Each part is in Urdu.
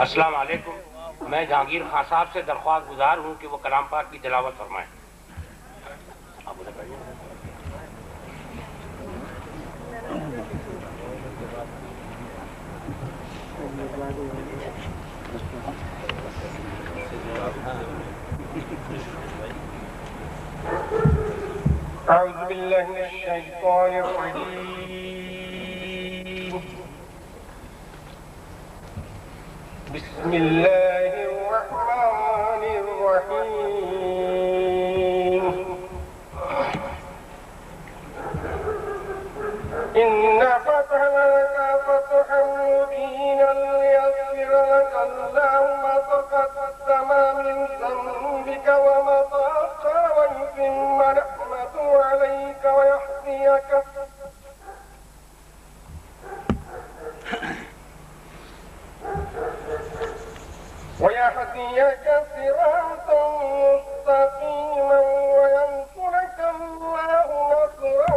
السلام علیکم. میں جہانگیر خان صاحب سے درخواست گزار ہوں کہ وہ کلام پاک کی تلاوت فرمائیں. اعوذ باللہ من الشیطان الرجیم. بسم اللہ الرحمن الرحیم. إن فتحنا لك فتحا مبينا ليغفر لك الله ما تقدم من ذنبك وما تأخر ويتم نعمته عليك ويهديك صراطا مستقيما وينصرك الله نصرا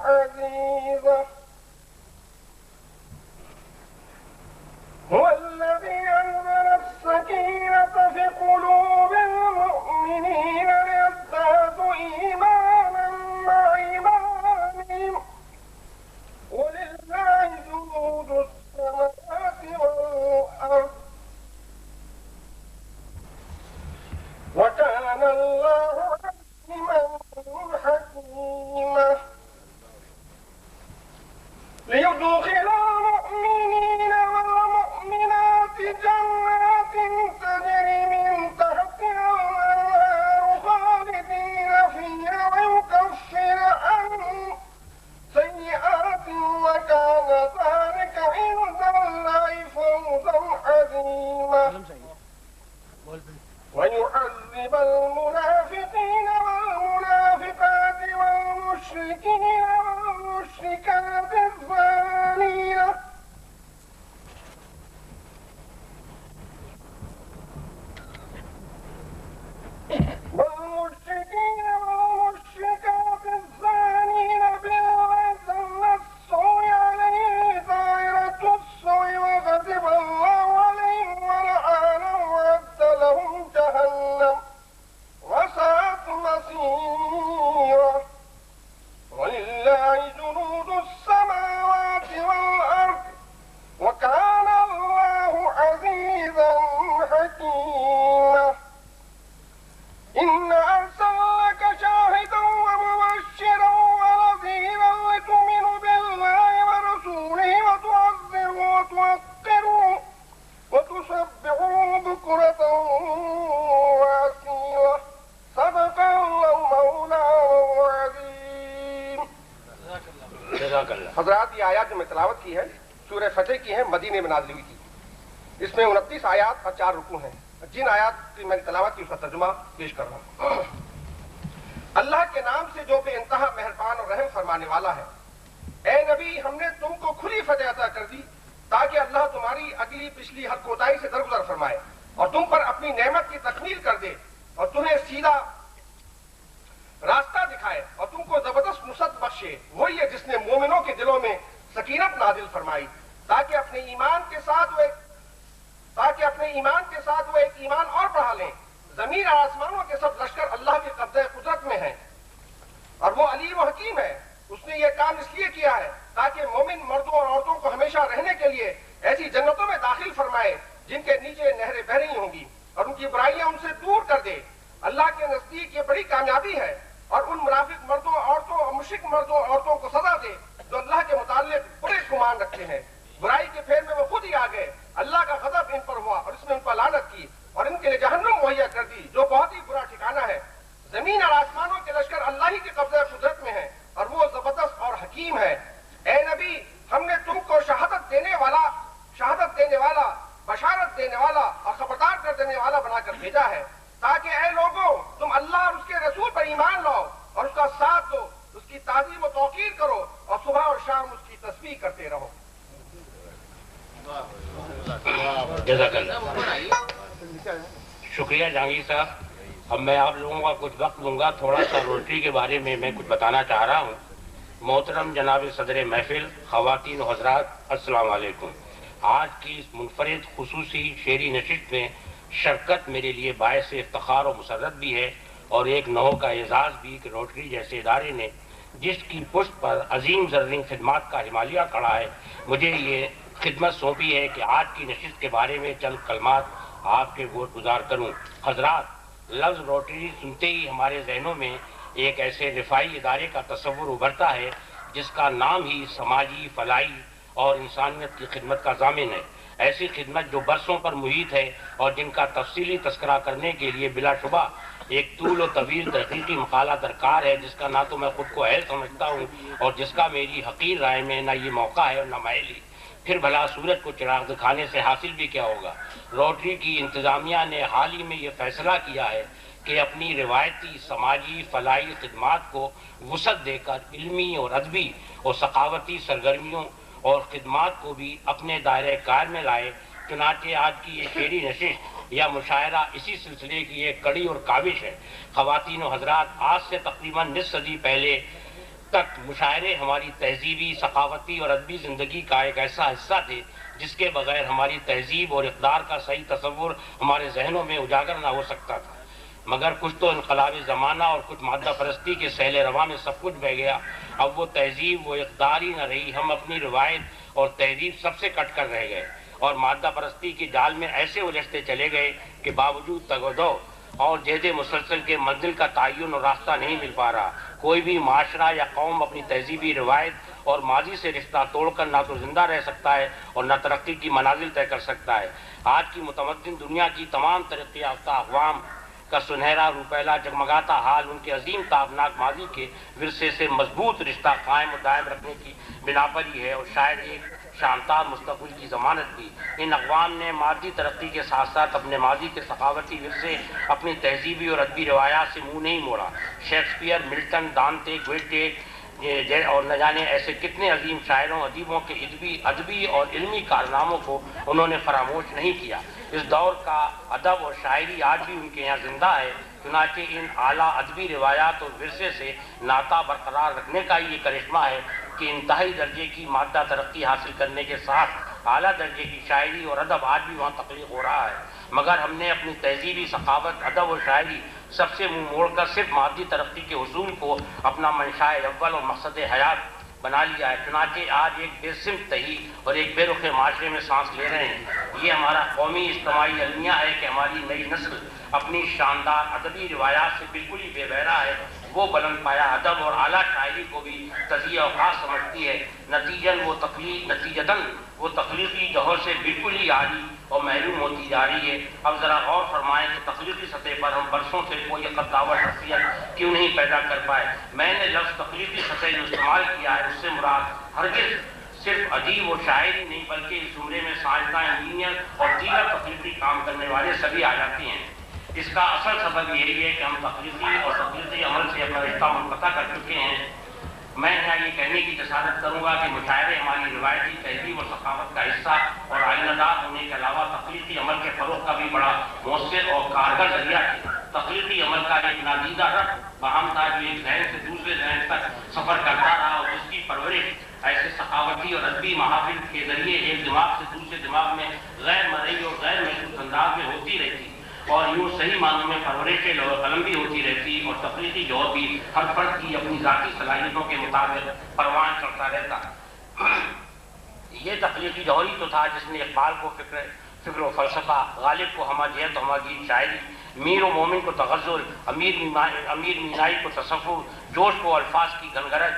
عزيزا. هو الذي أنزل السكينة في قلوب المؤمنين ليزدادوا إيمانا مع إيمانهم ولله جنود السماوات والأرض وكان الله عليما حكيما. ليدخل المؤمنين والمؤمنات جنات تجري من تحتها الأنهار خالدين فيها ويكفر عنهم سيئاتهم وكان ذلك عند الله فوزا عظيما. ويعذب المنافقين والمنافقات والمشركين والمشركات الظالمين بالغيظ السوء عليه دائرة السوء وغضب الله عليهم ولعنهم وأعد لهم جهنم وساءت مصيرا. ولله جنود السماوات والأرض وكان الله عزيزا حكيما. إنا أرسلناك شاهدا ومبشرا ونذيرا لتؤمنوا بالله ورسوله وتعزروه وتوقروه وتسبحوه بكرة وأصيلا. صدق الله مولانا العظيم. حضرات، یہ آیات جو میں تلاوت کی ہے سورہ فتح کی ہے، مدینے میں نازل ہوئی تھی. اس میں 29 آیات اور 4 رکوع ہیں. جن آیات کی میں نے تلاوت کی اس کا ترجمہ پیش کر رہا ہوں. اللہ کے نام سے جو بے انتہا مہربان اور رحم فرمانے والا ہے. اے نبی، ہم نے تم کو کھلی فتح عطا کر دی تاکہ اللہ تمہاری اگلی پچھلی ہر کوتاہی سے درگزر فرمائے اور تم پر اپنی نعمت کی تکمیل کر دے اور تمہیں سیدھا راستہ دکھائے اور تم کو زبردست نصرت بخشے. وہی ہے جس نے مومنوں کے دلوں میں سکینت نازل فرمائی تاکہ اپنے ایمان کے ساتھ وہ ایک ایمان اور بڑھا لیں. زمین اور آسمانوں کے سب لشکر اللہ کے قبضہ قدرت میں ہیں اور وہ علیم و حکیم ہے. اس نے یہ کام اس لیے کیا ہے تاکہ مومن مردوں اور عورتوں کو ہمیشہ رہنے کے لیے ایسی جنتوں میں داخل فرمائے جن کے نیچے نہریں بہہ رہی ہوں گی اور ان کی برائیاں ان سے دور کر دے. اللہ کے نزدیک یہ بڑی کامیابی ہے اور ان منافق مردوں عورتوں اور مشرک مردوں عورتوں کو سزا دے جو اللہ کے متعلق برے گمان رکھتے ہیں. برائی کے پھیر میں وہ خود ہی آ گئے. اللہ کا غضب ان پر ہوا اور اس نے ان پر لعنت کی اور ان کے لیے جہنم مہیا کر دی جو بہت ہی برا ٹھکانہ ہے. زمین اور آسمانوں کے لشکر اللہ ہی کے قبضہ قدرت میں ہیں اور وہ زبردست اور حکیم ہے. اے نبی، ہم نے تم کو شہادت دینے والا، بشارت دینے والا اور خبردار کر دینے والا بنا کر بھیجا ہے تاکہ اے لوگوں تم اللہ اور اس کے رسول پر ایمان لاؤ اور اس کا ساتھ دو، اس کی تعظیم و توقیر کرو اور صبح اور شام اس کی تسبیح کرتے رہو. جزاک اللہ. شکریہ جہانگیر صاحب. اب میں آپ لوگوں کا کچھ وقت لوں گا. تھوڑا سا روٹری کے بارے میں کچھ بتانا چاہ رہا ہوں. محترم جناب صدر محفل، خواتین و حضرات، السلام علیکم. آج کی اس منفرد خصوصی شعری نشست میں شرکت میرے لیے باعث افتخار و مسرت بھی ہے اور ایک نوع کا اعزاز بھی کہ روٹری جیسے ادارے نے جس کی پشت پر عظیم زرعی خدمات کا ہمالیہ کھڑا ہے مجھے یہ خدمت سونپی ہے کہ آج کی نشست کے بارے میں چند کلمات آپ کے گزار کروں۔ حضرات، لفظ روٹری سنتے ہی ہمارے ذہنوں میں ایک ایسے رفاعی ادارے کا تصور ابھرتا ہے جس کا نام ہی سماجی، فلاحی اور انسانیت کی خدمت کا ضامن ہے۔ ایسی خدمت جو برسوں پر محیط ہے اور جن کا تفصیلی تذکرہ کرنے کے لیے بلا شبہ ایک طول و طویل تحقیقی مقالہ درکار ہے، جس کا نہ تو میں خود کو اہل سمجھتا ہوں اور جس کا میری حقیر رائے میں نہ یہ موقع ہے اور نہ مائلی۔ پھر بھلا سورج کو چراغ دکھانے سے حاصل بھی کیا ہوگا؟ روٹری کی انتظامیہ نے حال ہی میں یہ فیصلہ کیا ہے کہ اپنی روایتی سماجی فلاحی خدمات کو وسعت دے کر علمی اور ادبی اور ثقافتی سرگرمیوں اور خدمات کو بھی اپنے دائرۂ کار میں لائے۔ چنانچہ آج کی یہ شعری نشست یا مشاعرہ اسی سلسلے کی ایک کڑی اور کاوش ہے۔ خواتین و حضرات، آج سے تقریباً نصف صدی پہلے تک مشاعرے ہماری تہذیبی، ثقافتی اور ادبی زندگی کا ایک ایسا حصہ تھے جس کے بغیر ہماری تہذیب اور اقدار کا صحیح تصور ہمارے ذہنوں میں اجاگر نہ ہو سکتا تھا۔ مگر کچھ تو انقلاب زمانہ اور کچھ مادہ پرستی کے سیل رواں میں سب کچھ بہہ گیا۔ اب وہ تہذیب، وہ اقدار ہی نہ رہی، ہم اپنی روایت اور تہذیب سب سے کٹ کر رہ گئے اور مادہ پرستی کے جال میں ایسے الجھتے چلے گئے کہ باوجود تگودو اور جہد مسلسل کے منزل کا تعین اور راستہ نہیں مل پا رہا۔ کوئی بھی معاشرہ یا قوم اپنی تہذیبی روایت اور ماضی سے رشتہ توڑ کر نہ تو زندہ رہ سکتا ہے اور نہ ترقی کی منازل طے کر سکتا ہے۔ آج کی متمدن دنیا کی تمام ترقی یافتہ اقوام کا سنہرا روپیلا جگمگاتا حال ان کے عظیم تابناک ماضی کے ورثے سے مضبوط رشتہ قائم و دائم رکھنے کی بنا پر ہی ہے اور شاید ایک شاندار مستقبل کی ضمانت بھی۔ ان اقوام نے مادی ترقی کے ساتھ ساتھ اپنے ماضی کے ثقافتی ورثے، اپنی تہذیبی اور ادبی روایات سے منہ نہیں موڑا۔ شیکسپیئر، ملٹن، دانتے، گویٹے اور نہ جانے ایسے کتنے عظیم شاعروں ادیبوں کے ادبی اور علمی کارناموں کو انہوں نے فراموش نہیں کیا۔ اس دور کا ادب اور شاعری آج بھی ان کے یہاں زندہ ہے۔ چنانچہ ان اعلیٰ ادبی روایات اور ورثے سے ناطہ برقرار رکھنے کا یہ کرشمہ ہے کہ انتہائی درجے کی مادہ ترقی حاصل کرنے کے ساتھ اعلیٰ درجے کی شاعری اور ادب آج بھی وہاں تخلیق ہو رہا ہے، مگر ہم نے اپنی تہذیبی، ثقافت، ادب اور شاعری سب سے منہ موڑ کر صرف مادی ترقی کے حصول کو اپنا منشاء اول اور مقصد حیات بنا لیا ہے۔ چنانچہ آج ایک بے سمت تہی اور ایک بے رخ معاشرے میں سانس لے رہے ہیں۔ یہ ہمارا قومی اجتماعی المیہ ہے کہ ہماری نئی نسل اپنی شاندار ادبی روایات سے بالکل ہی بے بہرا ہے۔ وہ بلند پایا ادب اور اعلیٰ شاعری کو بھی تزیہ و خاص سمجھتی ہے۔ نتیجتاً وہ تخلیقی جوہر سے بالکل ہی عاری اور محروم ہوتی جا رہی ہے۔ اب ذرا غور فرمائیں کہ تخلیقی سطح پر ہم برسوں سے کوئی قداور شخصیت کیوں نہیں پیدا کر پائے؟ میں نے لفظ تخلیقی سطح جو استعمال کیا ہے اس سے مراد ہرگز صرف ادیب و شاعر ہی نہیں بلکہ اس زمرے میں سائنسداں، انجینئر اور دیگر تخلیقی کام کرنے والے سبھی آ جاتے ہیں۔ اس کا اصل سبب یہی ہے کہ ہم تخلیقی اور تخلیقی عمل سے اپنا رشتہ منقطع کر چکے ہیں۔ میں یہاں یہ کہنے کی جسارت کروں گا کہ مشاعرے ہماری روایتی تہذیب اور ثقافت کا حصہ اور آئینہ دار ہونے کے علاوہ تخلیقی عمل کے فروغ کا بھی بڑا مؤثر اور کارگر ذریعہ ہے۔ تخلیقی عمل کا ایک نادیدہ رخ باہم تھا جو ایک ذہن سے دوسرے ذہن تک سفر کرتا رہا اور جس کی پرورش ایسے ثقافتی اور ادبی محافل کے ذریعے ایک دماغ سے دوسرے دماغ میں غیر مرئی اور غیر محسوس انداز میں ہوتی رہتی اور یوں صحیح معنوں میں پرورش لوح قلم بھی ہوتی رہتی اور تخلیقی جوہر بھی ہر فرد کی اپنی ذاتی صلاحیتوں کے مطابق پروان چڑھتا رہتا۔ یہ تخلیقی جوہر ہی تو تھا جس نے اقبال کو فکر و فلسفہ، غالب کو ہماجیت و ہماگیر شاعری، میر و مومن کو تغزل، امیر مینائی کو تصور، جوش کو الفاظ کی گنگرج،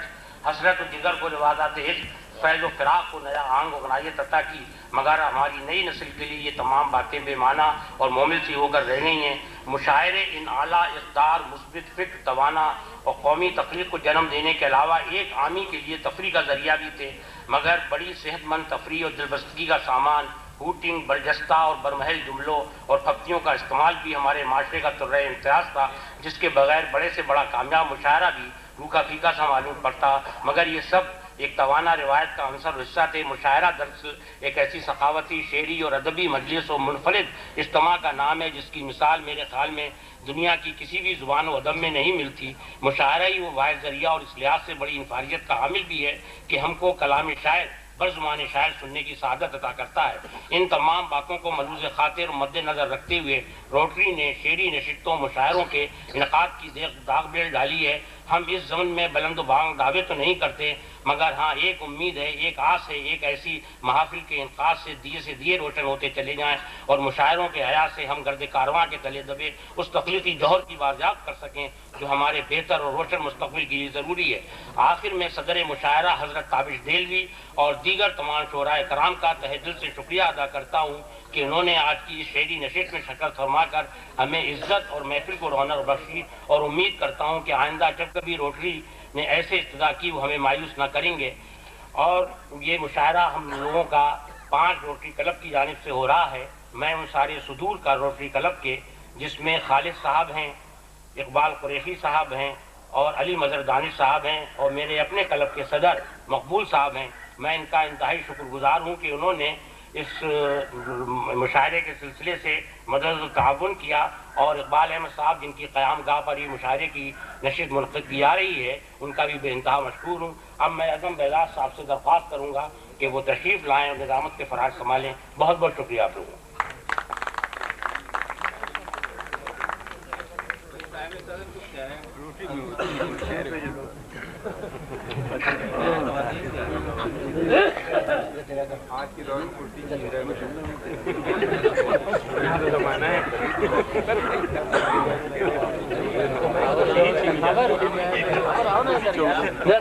حسرت و جگر کو روادات عشق، فیض و فراق کو نیا آنگ و غنائیت عطا کی، مگر ہماری نئی نسل کے لیے یہ تمام باتیں بے معنی اور مومل سی ہو کر رہ گئی ہیں۔ مشاعرے ان اعلیٰ اقدار، مثبت فکر، توانا اور قومی تخلیق کو جنم دینے کے علاوہ ایک عامی کے لیے تفریح کا ذریعہ بھی تھے، مگر بڑی صحت مند تفریح اور دلبستگی کا سامان، ہوٹنگ، برجستہ اور برمحل جملوں اور پھپتیوں کا استعمال بھی ہمارے معاشرے کا طرز امتیاز تھا، جس کے بغیر بڑے سے بڑا کامیاب مشاعرہ بھی روکھا پھیکا سا معلوم پڑتا، مگر یہ سب ایک توانا روایت کا عنصر حصہ تھے۔ مشاعرہ دراصل ایک ایسی ثقافتی، شعری اور ادبی مجلس و منفرد اجتماع کا نام ہے جس کی مثال میرے خیال میں دنیا کی کسی بھی زبان و ادب میں نہیں ملتی۔ مشاعرہ ہی وہ واحد ذریعہ اور اس لحاظ سے بڑی انفاریت کا حامل بھی ہے کہ ہم کو کلام شاعر برزمان شاعر سننے کی سعادت عطا کرتا ہے۔ ان تمام باتوں کو ملحوظ خاطر مد نظر رکھتے ہوئے روٹری نے شعری نشستوں مشاعروں کے انعقاد کی داغ بیل ڈالی ہے۔ ہم اس زمن میں بلند و بانگ دعوے تو نہیں کرتے، مگر ہاں ایک امید ہے، ایک آس ہے، ایک ایسی محافل کے انعقاد سے دیے روشن ہوتے چلے جائیں اور مشاعروں کے حیا سے ہم گرد کارواں کے تلے دبے اس تخلیقی جوہر کی بازیافت کر سکیں جو ہمارے بہتر اور روشن مستقبل کے لیے ضروری ہے۔ آخر میں صدر مشاعرہ حضرت تابش دہلوی اور دیگر تمام شعراء کرام کا تہہ دل سے شکریہ ادا کرتا ہوں کہ انہوں نے آج کی اس شعری نشست میں شرکت فرما کر ہمیں عزت اور محفل کو رونق بخشی، اور امید کرتا ہوں کہ آئندہ جب کبھی روٹری نے ایسے ابتدا کی وہ ہمیں مایوس نہ کریں گے۔ اور یہ مشاعرہ ہم لوگوں کا 5 روٹری کلب کی جانب سے ہو رہا ہے۔ میں ان سارے صدور کا روٹری کلب کے، جس میں خالد صاحب ہیں، اقبال قریشی صاحب ہیں اور علی مظہر دانش صاحب ہیں، اور میرے اپنے کلب کے صدر مقبول صاحب ہیں، میں ان کا انتہائی شکر گزار ہوں کہ انہوں نے اس مشاعرے کے سلسلے سے مدد تعاون کیا، اور اقبال احمد صاحب جن کی قیام گاہ پر یہ مشاعرے کی نشست منعقد کی جا رہی ہے ان کا بھی بے انتہا مشکور ہوں۔ اب میں اعظم بیضاء صاحب سے درخواست کروں گا کہ وہ تشریف لائیں اور نظامت کے فراز سنبھالیں۔ بہت بہت شکریہ آپ لوگوں کا۔ آج کی دور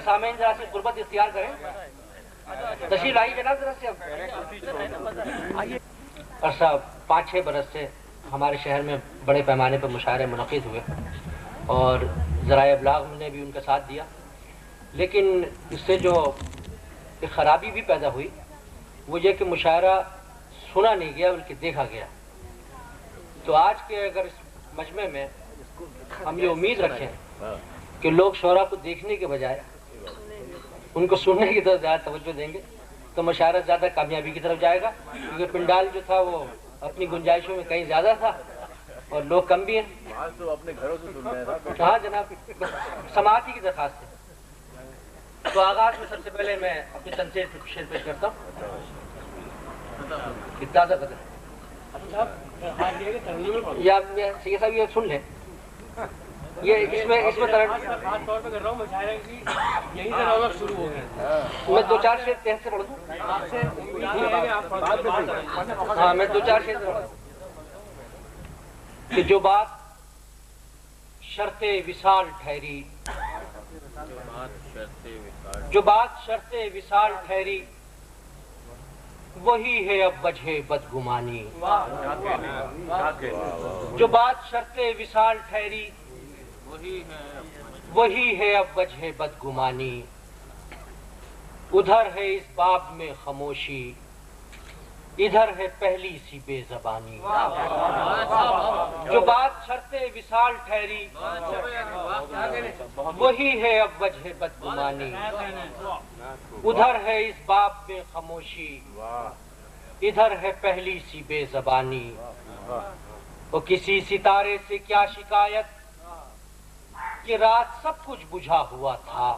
سامعین ذرا سے غربت اختیار کریں، تشریف لائیے جناب ذرا سے۔ عرصہ 5-6 برس سے ہمارے شہر میں بڑے پیمانے پر مشاعرے منعقد ہوئے اور ذرائع ابلاغ نے بھی ان کا ساتھ دیا، لیکن اس سے جو ایک خرابی بھی پیدا ہوئی وہ یہ کہ مشاعرہ سنا نہیں گیا بلکہ دیکھا گیا۔ تو آج کے اگر اس مجمع میں ہم یہ امید رکھیں کہ لوگ شعراء کو دیکھنے کے بجائے ان کو سننے کی طرف زیادہ توجہ دیں گے تو مشاعرہ زیادہ کامیابی کی طرف جائے گا، کیونکہ پنڈال جو تھا وہ اپنی گنجائشوں میں کہیں زیادہ تھا اور لوگ کم بھی ہیں۔ اپنے گھروں سے سن رہے ہیں۔ ہاں جناب، سماعتی کی درخواست ہے۔ تو آغاز میں سب سے پہلے میں اپنی تنظیر پہ شعر پیش کرتا ہوں۔ تازہ قدر یا سید صاحب یہ سن لیں، یہ اس میں خاص طور پہ کر رہا ہوں مشاعرے کی یہیں سے رونق شروع ہو گیا۔ میں 2-4 شعر تحت سے پڑھ دوں؟ ہاں میں 2-4 شعر پڑھ دوں کہ جو بات شرط وصال ٹھہری، جو بات شرط وصال ٹھہری وہی ہے اب وجہ بدگمانی۔ جو بات شرط وصال ٹھہری وہی ہے اب وجہ بدگمانی۔ ادھر ہے اس باب میں خاموشی، ادھر ہے پہلی سی بے زبانی۔ جو بات شرط وصال ٹھہری وہی ہے اب وجہ بدگمانی۔ ادھر ہے اس باب میں خاموشی، ادھر ہے پہلی سی بے زبانی۔ وہ کسی ستارے سے کیا شکایت کہ رات سب کچھ بجھا ہوا تھا۔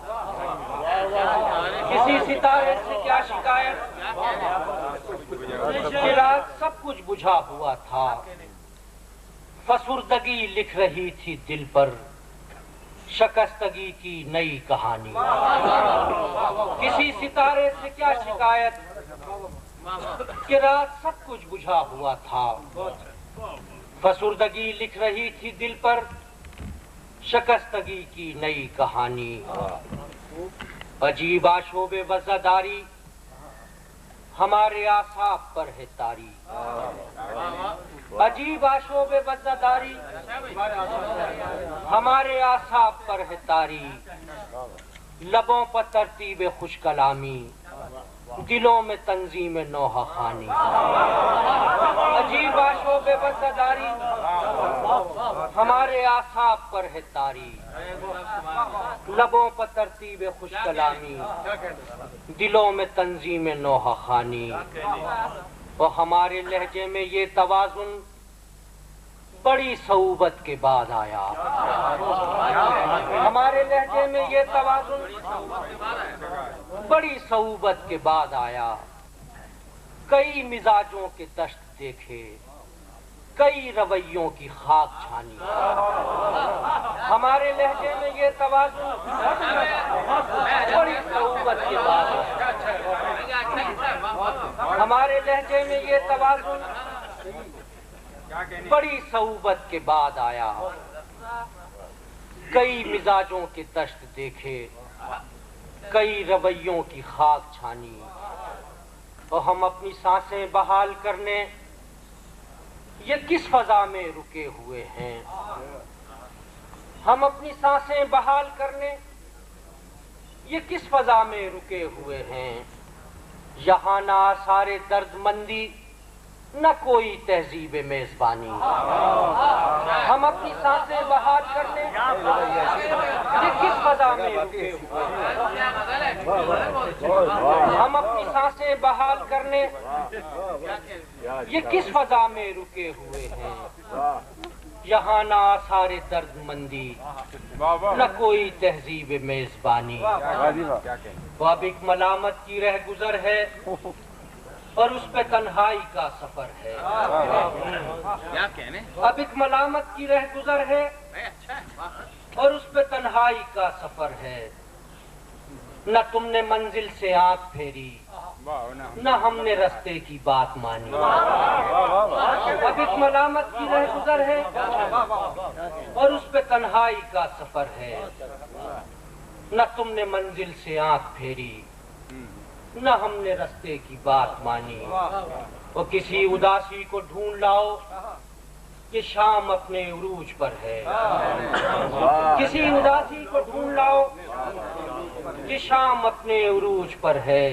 کسی ستارے سے کیا شکایت کہ رات سب کچھ بجھا ہوا تھا۔ فسردگی لکھ رہی تھی دل پر شکستگی کی نئی کہانی۔ کسی ستارے سے کیا شکایت کہ رات سب کچھ بجھا ہوا تھا۔ فسردگی لکھ رہی تھی دل پر شکستگی کی نئی کہانی۔ عجیب آشوب وزاداری ہمارے اعصاب پر ہے طاری۔ عجیب آشوب وزاداری ہمارے اعصاب پر ہے طاری۔ لبوں پر ترتیب خوش کلامی، دلوں میں تنظیم نوحہ خوانی۔ عجیب آشوب وزاداری ہمارے اعصاب پر ہے طاری۔ لبوں پر ترتیب خوش کلامی، دلوں میں تنظیم نوحہ خوانی۔ اور ہمارے لہجے میں یہ توازن بڑی صعوبت کے بعد آیا۔ ہمارے لہجے میں یہ توازن بڑی صعوبت کے بعد آیا، کئی مزاجوں کے دشت دیکھے، کئی رویوں کی خاک چھانی۔ ہمارے لہجے میں یہ توازن بڑی صعوبت کے بعد آیا، ہمارے لہجے میں یہ توازن بڑی صعوبت کے بعد آیا، کئی مزاجوں کے دشت دیکھے، کئی رویوں کی خاک چھانی، اور ہم اپنی سانسیں بحال کرنے یہ کس فضا میں رکے ہوئے ہیں؟ ہم اپنی سانسیں بحال کرنے یہ کس فضا میں رکے ہوئے ہیں؟ یہاں نہ آثار درد مندی، نہ کوئی تہذیب میزبانی۔ ہم اپنی سانسیں بحال کرنے یہ کس فضا میں رکے ہوئے ہیں؟ ہم اپنی سانسیں بحال کرنے یہ کس فضا میں رکے ہوئے ہیں؟ یہاں نہ آثار درد مندی، نہ کوئی تہذیب میزبانی۔ وہ اب ایک ملامت کی رہ گزر ہے اور اس پہ تنہائی کا سفر ہے۔ اب ایک ملامت کی رہ گزر ہے اور اس پہ تنہائی کا سفر ہے۔ نہ تم نے منزل سے آنکھ پھیری، نہ ہم نے رستے کی بات مانی۔ اب ایک ملامت کی رہ گزر ہے اور اس پہ تنہائی کا سفر ہے۔ نہ تم نے منزل سے آنکھ پھیری، نہ ہم نے رستے کی بات مانی۔ اور کسی اداسی کو ڈھونڈ لاؤ کہ شام اپنے عروج پر ہے۔ کسی اداسی کو ڈھونڈ لاؤ کہ شام اپنے عروج پر ہے۔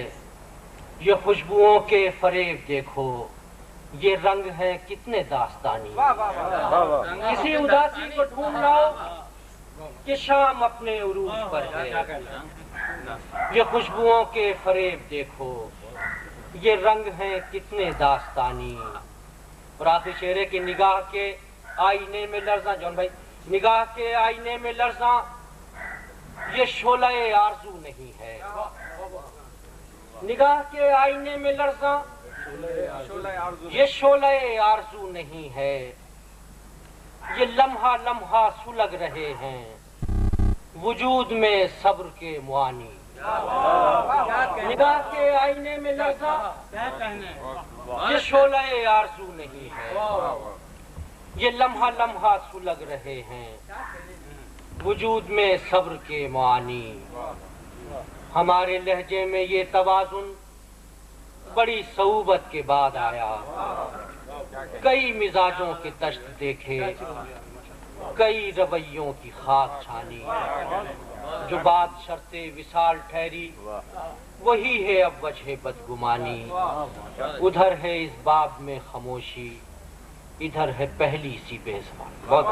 یہ خوشبوؤں کے فریب دیکھو، یہ رنگ ہیں کتنے داستانی۔ کسی اداسی کو ڈھونڈ لاؤ کہ شام اپنے عروج پر ہے۔ یہ خوشبوؤں کے فریب دیکھو، یہ رنگ ہیں کتنے داستانی۔ اور آخری شعر ہے کہ نگاہ کے آئینے میں لرزاں، جون بھائی، نگاہ کے آئینے میں لرزاں یہ شعلہ آرزو نہیں ہے۔ نگاہ کے آئینے میں لرزاں یہ شعلہ آرزو نہیں ہے۔ یہ لمحہ لمحہ سلگ رہے ہیں وجود میں صبر کے معانی۔ نگاہ کے آئینے میں لرزاں یہ شعلہ آرزو نہیں ہے۔ یہ لمحہ لمحہ سلگ رہے ہیں وجود میں صبر کے معانی۔ ہمارے لہجے میں یہ توازن بڑی صعوبت کے بعد آیا، کئی مزاجوں کے دشت دیکھے، کئی رویوں کی خاک چھانی۔ جو بات شرط وصال ٹھہری وہی ہے اب وجہ بدگمانی۔ ادھر ہے اس باب میں خاموشی، ادھر ہے پہلی سی بے زبان۔ بہت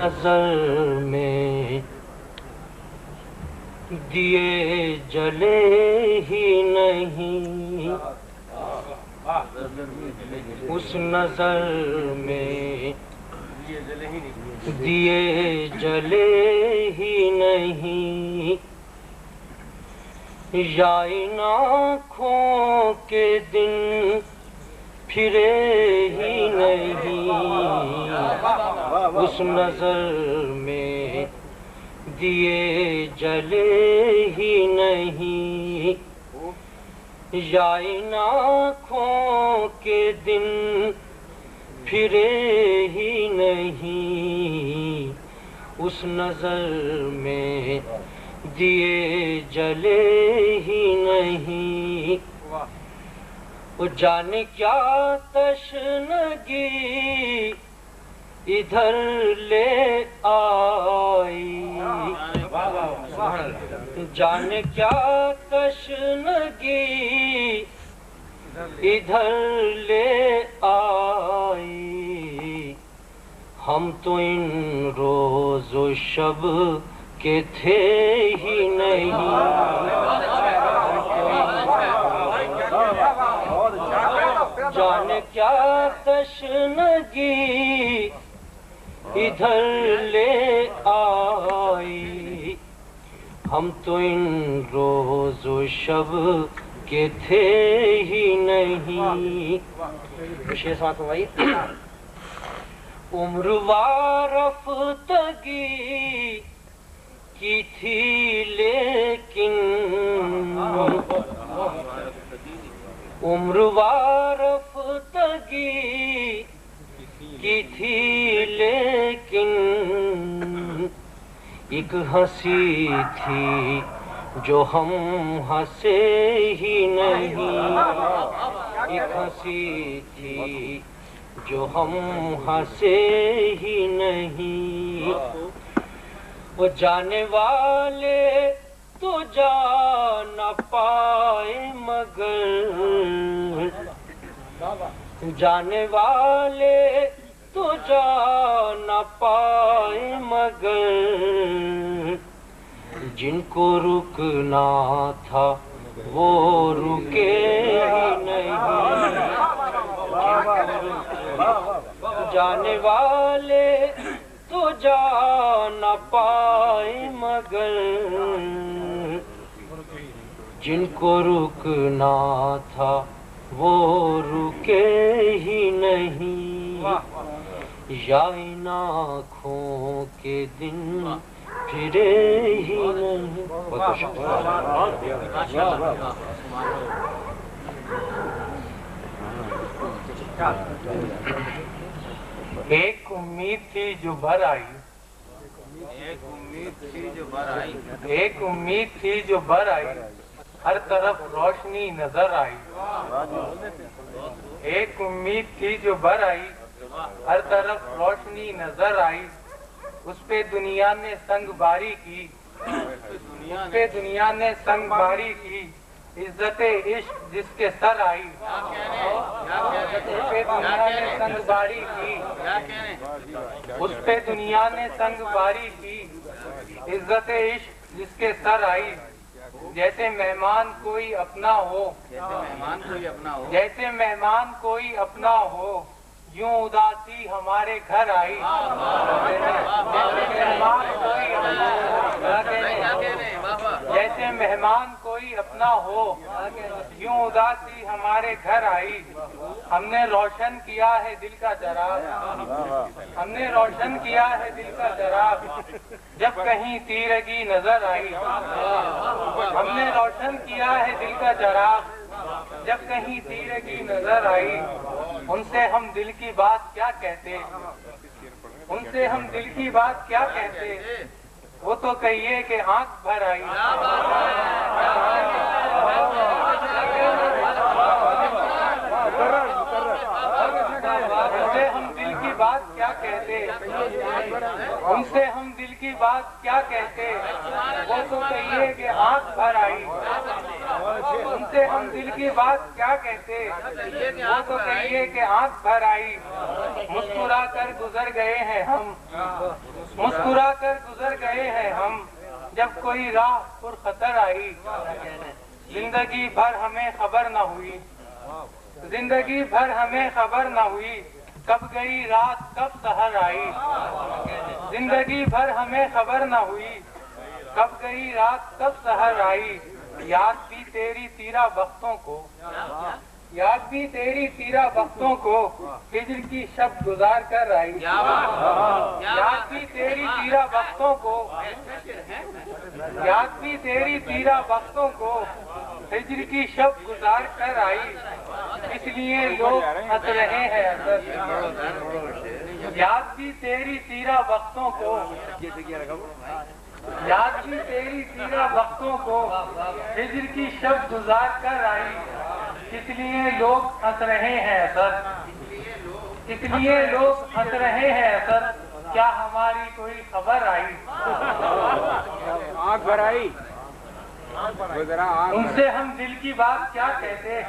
نظر میں دیے جلے ہی نہیں، اس نظر میں دیے جلے ہی نہیں، یا ان آنکھوں کے دن پھرے ہی نہیں، اس نظر میں دیے جلے ہی نہیں، یا ان آنکھوں کے دن پھرے ہی نہیں، اس نظر میں دیے جلے ہی نہیں۔ وہ جانے کیا تشنگی ادھر لے آئی، جانے کیا تشنگی ادھر لے آئی، ہم تو ان روز و شب کے تھے ہی نہیں، جانے کیا تشنگی ادھر لے آئی، ہم تو ان روز و شب کے تھے ہی نہیں. شیر سماعت فرمائیے. عمر وارفتگی کی تھی لیکن، عمر وارفتگی کی تھی لیکن، ایک ہنسی تھی جو ہم ہنسے ہی نہیں، ایک ہنسی تھی جو ہم ہنسے ہی نہیں. وہ جانے والے تو جا نہ پائے مگر، جانے والے تو جا نہ پائے مگر، جن کو رکنا تھا وہ رکے ہی نہیں. جانے والے تو جا نہ پائے مگر، جن کو رکنا تھا وہ رکے ہی نہیں. یا ان آنکھوں کے دن پھرے ہی نہیں. بہت ایک امید تھی جو بھر آئی، ایک امید تھی جو بھر آئی، ایک امید تھی جو بھر آئی، ہر طرف روشنی نظر آئی. ایک امید تھی جو بھر آئی، ہر طرف روشنی نظر آئی. اس پہ دنیا نے سنگ باری کی، اس پہ دنیا نے سنگ باری کی. عزت عشق جس کے سر آئی، اس پہ دنیا نے سنگ باری کی، اس پہ دنیا نے سنگ باری کی. عزت عشق جس کے سر آئی. جیسے مہمان کوئی اپنا ہو، جیسے مہمان کوئی اپنا ہو، یوں اداسی ہمارے گھر آئی. جیسے مہمان کوئی اپنا ہو، یوں اداسی ہمارے گھر آئی. ہم نے روشن کیا ہے دل کا چراغ، ہم نے روشن کیا ہے دل کا چراغ، جب کہیں تیرگی نظر آئی. ہم نے روشن کیا ہے دل کا چراغ، جب کہیں تیرگی نظر آئی. ان سے ہم دل کی بات کیا کہتے، ان سے ہم دل کی بات کیا کہتے، وہ تو کہیے کہ آنکھ بھر آئی. ان سے ہم دل کی بات کیا کہتے، ان سے ہم دل کی بات کیا کہتے، وہ تو کہیے کہ آنکھ بھر آئی. ان سے ہم دل کی بات کیا کہتے، وہ تو کہیے کہ آنکھ بھر آئی. مسکرا کر گزر گئے ہیں ہم، مسکرا کر گزر گئے ہیں ہم، جب کوئی راہ پر خطر آئی. زندگی بھر ہمیں خبر نہ ہوئی، زندگی بھر ہمیں خبر نہ ہوئی، کب گئی رات کب سحر آئی. زندگی بھر ہمیں خبر نہ ہوئی، کب گئی رات کب سحر آئی. یاد بھی تیری تیرا وقتوں کو، یاد بھی تیری تیرا وقتوں کو، ہجر کی شب گزار کر آئی. یاد بھی تیری تیرا وقتوں کو، یاد بھی تیری تیرا وقتوں کو، ہجر کی شب گزار کر آئی. اس لیے لوگ ہنس رہے ہیں اثر، یاد بھی تیری تیرا وقتوں کو، یاد بھی تیری تیرا وقتوں کو، ہجر کی شب گزار کر آئی. اس لیے لوگ ہنس رہے ہیں اثر، اس لیے لوگ ہنس رہے ہیں اثر، کیا ہماری کوئی خبر آئی. آنکھ بھر آئی. ان سے ہم دل کی بات کیا کہتے،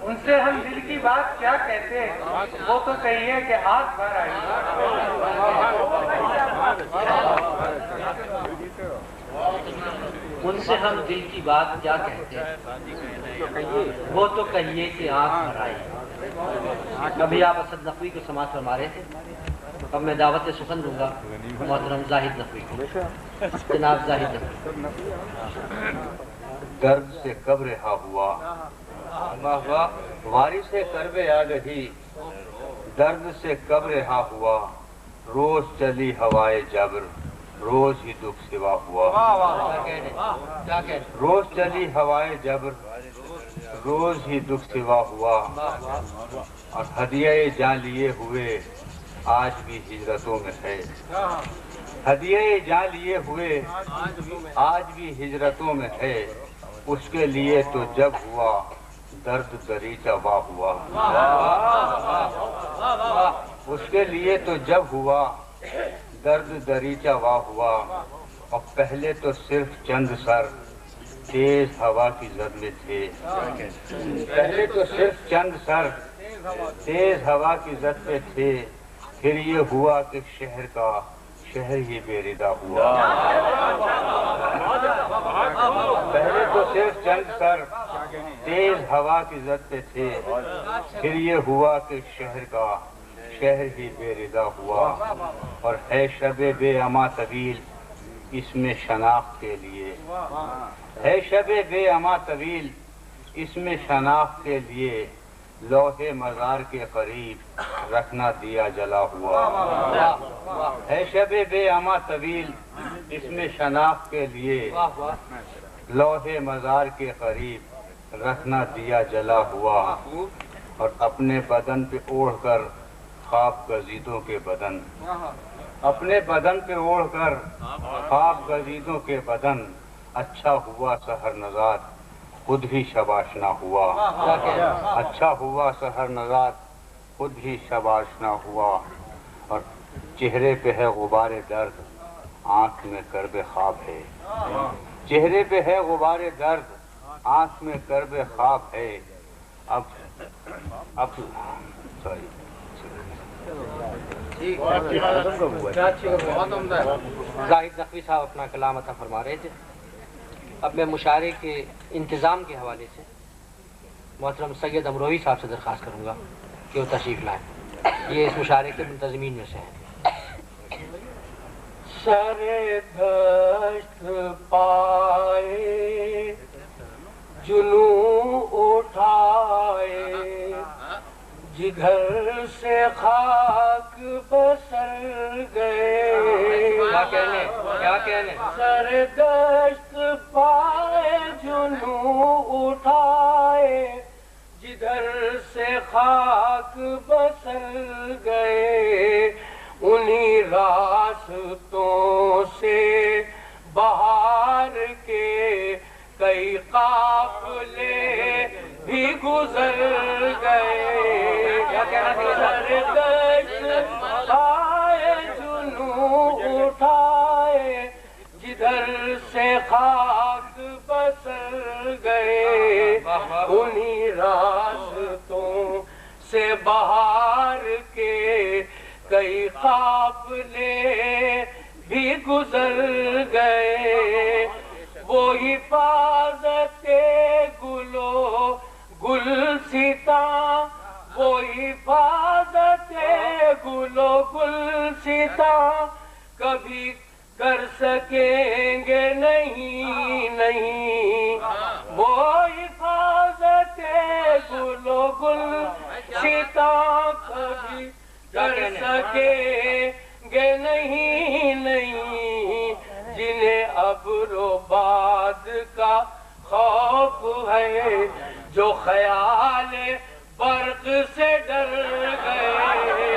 ان سے ہم دل کی بات کیا کہتے، وہ تو کہیے کہ آنکھ بھر آئی. ان سے ہم دل کی بات کیا کہتے، وہ تو کہیے کہ آنکھ بھر آئی. ابھی آپ اسد نقوی کو سماعت فرما رہے تھے. اب میں دعوت سخن دوں گا محترم زاہد نقوی کو. جناب زاہد نقوی. درد سے کب رہا ہوا وارث کرب آگہی، درد سے کب رہا ہوا، روز چلی ہوائے جبر، روز ہی دکھ سوا ہوا. روز چلی ہوائے جبر، روز ہی دکھ سوا ہوا، اور ہدیہ جان لیے ہوئے آج بھی ہجرتوں میں ہے. ہدیہ جان لیے ہوئے آج بھی ہجرتوں میں ہے، اس کے لیے تو جب ہوا درد دریچہ واہ ہوا. اس کے لیے تو جب ہوا درد دریچہ واہ ہوا، اور پہلے تو صرف چند سر تیز ہوا کی زد میں تھے. پہلے تو صرف چند سر تیز ہوا کی زد پہ تھے، پھر یہ ہوا کہ شہر کا شہر ہی بے ردا ہوا. پہلے تو صرف چند سر تیز ہوا کی زد پہ تھے، پھر یہ ہوا کہ شہر کا شہر ہی بے ردا ہوا. اور ہے شب بے اما طویل اس میں شناخت کے لیے، ہے شب بے اما طویل اس میں شناخت کے لیے، لوح مزار کے قریب رکھنا دیا جلا ہوا. ہے شب بے اما طویل اس میں شناخت کے لیے، لوح مزار کے قریب رکھنا دیا جلا ہوا. اور اپنے بدن پہ اوڑھ کر خواب گزیدوں کے بدن، اپنے بدن پہ اوڑھ کر خواب گزیدوں کے بدن، اچھا ہوا سحر نزاد خود ہی شب آشنا ہوا. اچھا ہوا سحر نزاد خود ہی شب آشنا ہوا. اور چہرے پہ ہے غبار درد، آنکھ میں کرب خواب ہے. چہرے پہ ہے غبار درد، آنکھ میں کرب خواب ہے. اب سوری زاہد نقوی صاحب اپنا کلام عطا فرما رہے تھے. اب میں مشاعرے کے انتظام کے حوالے سے محترم سید امروہی صاحب سے درخواست کروں گا کہ وہ تشریف لائیں. یہ اس مشاعرے کے منتظمین میں سے ہیں. سر دشت پائے جنوں اٹھائے، جدھر سے خاک بسر گئے. کیا کہنے سر دشت پائے جنوں اٹھائے، جدھر سے خاک بسر گئے، انہی راستوں سے بہار کے کئی قافلے بھی گزر گئے. سر دشت آئے جنوں اٹھائے، جدھر سے خاک بسر گئے، انہی راستوں سے بہار کے کئی قافلے بھی گزر گئے. وہ حفاظت گلو گلستاں، وہ حفاظت گلو گلستاں کبھی کر سکیں گے نہیں نہیں. وہ حفاظت گلو گلستاں کبھی کر سکیں گے نہیں نہیں. جنہیں ابر و باد کا خوف ہے، جو خیال برق سے ڈر گئے.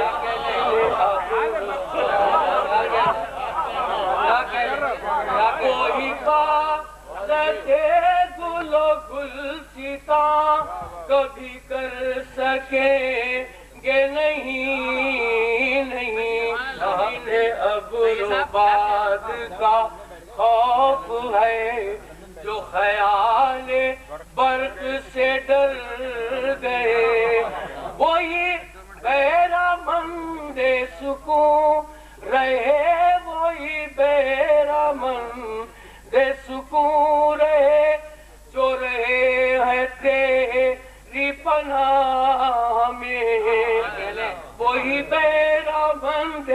کوئی حفاظت گل و گلستاں کبھی کر سکیں گے نہیں نہیں. انہیں ابر و باد کا خوف ہے، جو خیال برق سے ڈر گئے. وہی بیرا مند سکون رہے، وہی بیرا مند سکون رہے، جو رہے ہیں تیری پناہ میں. وہی بیرا مند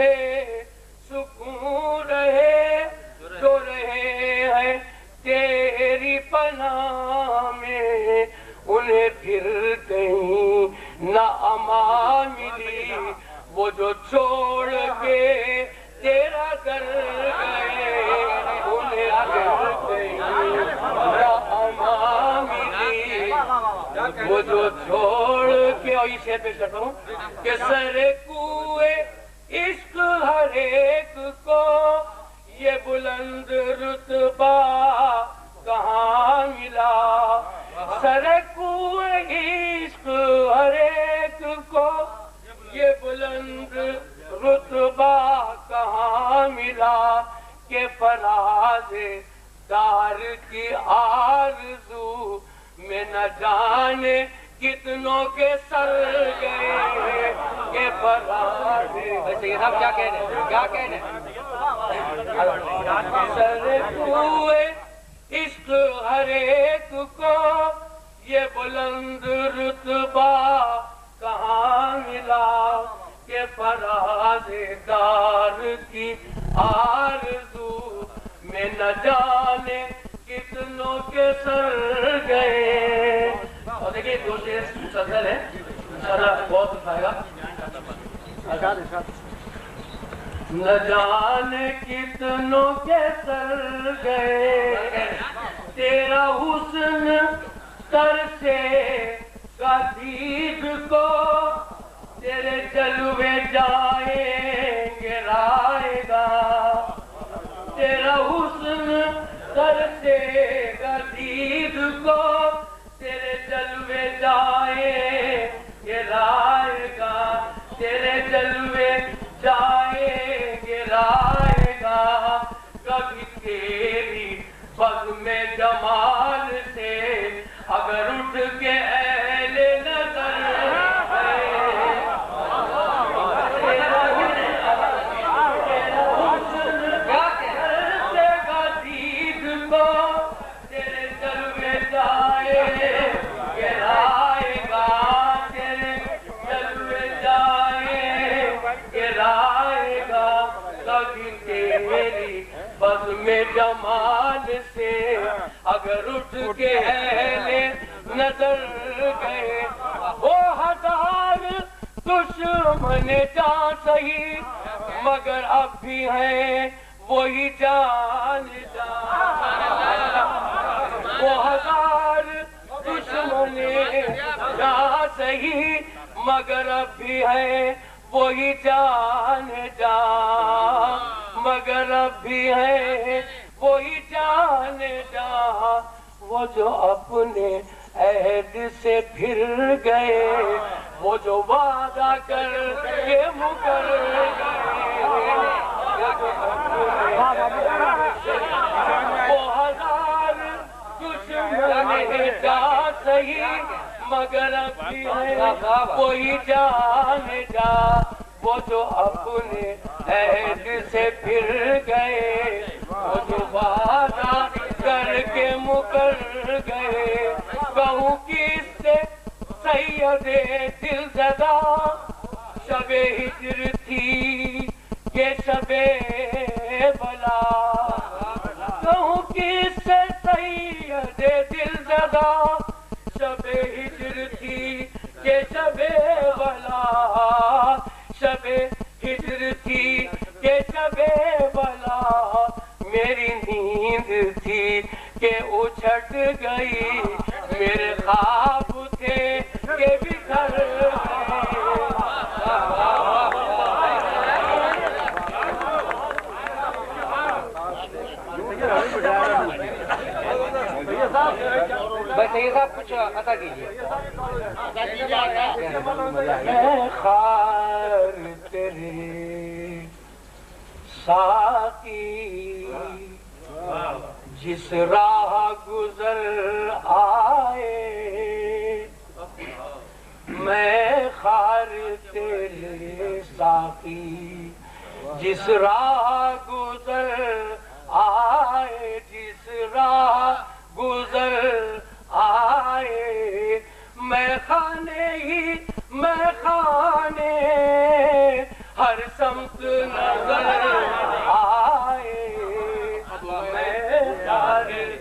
فنا میں انہیں پھر کہیں نہ امان ملی، وہ جو چھوڑ کے تیرا گھر گئے انہیں پھر کہیں نہ امان ملی، وہ جو چھوڑ کے، اور یہ شعر پیش کرتا ہوں کہ سر کوئے عشق ہر ایک کو یہ بلند رتبہ کہاں ملا، سر کوئے عشق ہر ایک کو یہ بلند رتبہ کہاں ملا، کہ فراز دار کی آرزو میں نہ جانے کتنوں کے سر گئے، کہ فراز ویسے یہ صاحب کیا کہنے کیا کہنے سر کوئے عشق ہر ایک کو یہ بلند رتبہ کہاں ملا، کہ فراز دار کی آرزو میں نہ جانے کتنوں کے سر گئے۔ اور دیکھیے دو شعر مسلسل ہے، انشاءاللہ بہت اٹھائے گا۔ نہ جانے کتنوں کے سر گئے، تیرا حسن ترسے کا دید کو، تیرے جلوے جائیں گے رائے گا، تیرا حسن ترسے کا دید کو، تیرے جلوے جائیں گے رائے گا، تیرے جلوے جائیں گے رائے گا، کبھی تیری بغ میں جمال سے اگر اٹھ کے اہل نظر بز میں جمال سے اگر اٹھ کے اہل نظر گئے، وہ ہزار دشمن جان سہی مگر اب بھی ہیں وہی جان جان، وہ ہزار دشمن جان سہی مگر اب بھی ہیں وہی جان جان، مگر اب بھی ہے وہی جان جہاں، وہ جو اپنے عہد سے پھر گئے، وہ جو وعدہ کر کے مکر گئے، وہ ہزار دشمن جا سہی مگر اب بھی ہے وہی جان جا، وہ جو اپنے عہد سے پھر گئے، وہ جو وعدہ کر کے مکر گئے، کہوں کس سے سید دل زدہ شب ہجر تھی کہ شب بلا، کہوں کس سے سید دل زدہ شب ہجر تھی کہ شب بلا، شب ہجر تھی کہ شب بلا، میری نیند تھی کہ اچھٹ گئی، میرے خواب تھے کہ بکھر گئے۔ بس یہ صاحب کچھ عطا کیجیے۔ میں خار تیرے ساقی جس راہ گزر آئے، میں خار تیرے ساقی جس راہ گزر آئے، جس راہ گزر آئے، میں خانے ہی میں خانے ہر سمت نظر آئے، میں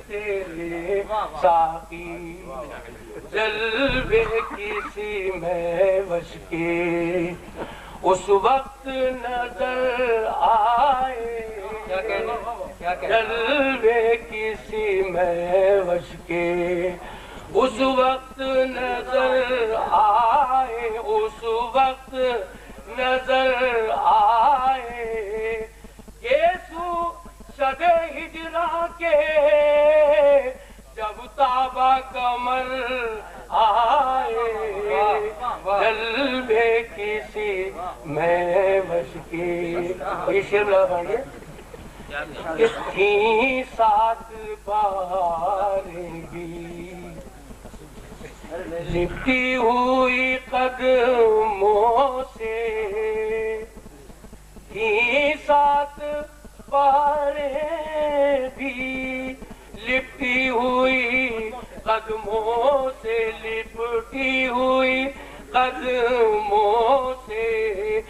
تیرے ساقی جلوے کسی میں وش کے اس وقت نظر آئے جلوے کسی میں وش کے اس وقت نظر آئے اس وقت نظر آئے یسوع شب ہجرا کے جب تابہ کمر آئے جلوے کسی میں وش کے یہ شعر لگا کہ تھی سات باریں بھی لپٹی ہوئی قدموں سے تھی سات باریں بھی لپٹی ہوئی قدموں سے لپٹی ہوئی قدموں سے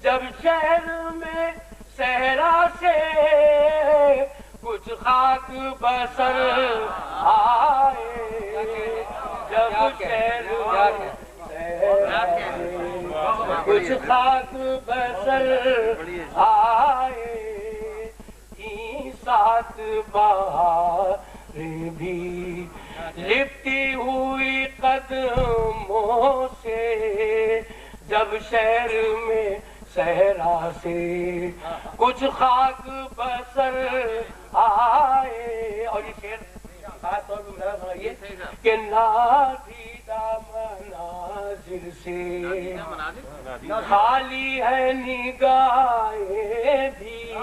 جب شہر میں صحرا سے کچھ خاک بسر آئے جب شہر کچھ خاک بسر آئے تھی سات بہار بھی لپٹی ہوئی قدموں سے جب شہر میں صحرا سے کچھ خاک بسر آئے اور یہ شعر خاص طور پہ میرا سنائیے کہ نادیدہ مناظر سے خالی ہے نگاہیں بھی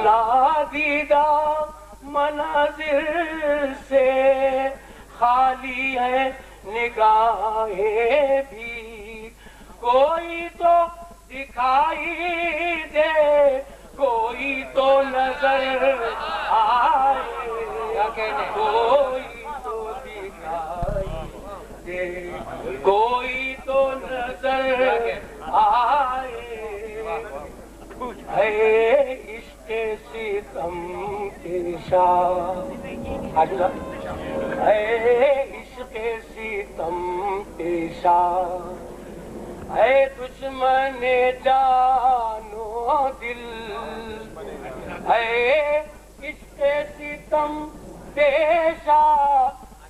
نادیدہ مناظر سے خالی ہے نگاہیں بھی کوئی تو دکھائی دے کوئی تو نظر آئے کوئی تو دکھائی دے کوئی تو نظر آئے اے عشق ستم پیشہ اے عشق ستم پیشہ اے دشمن جانو دل اے عشق ستم پیشہ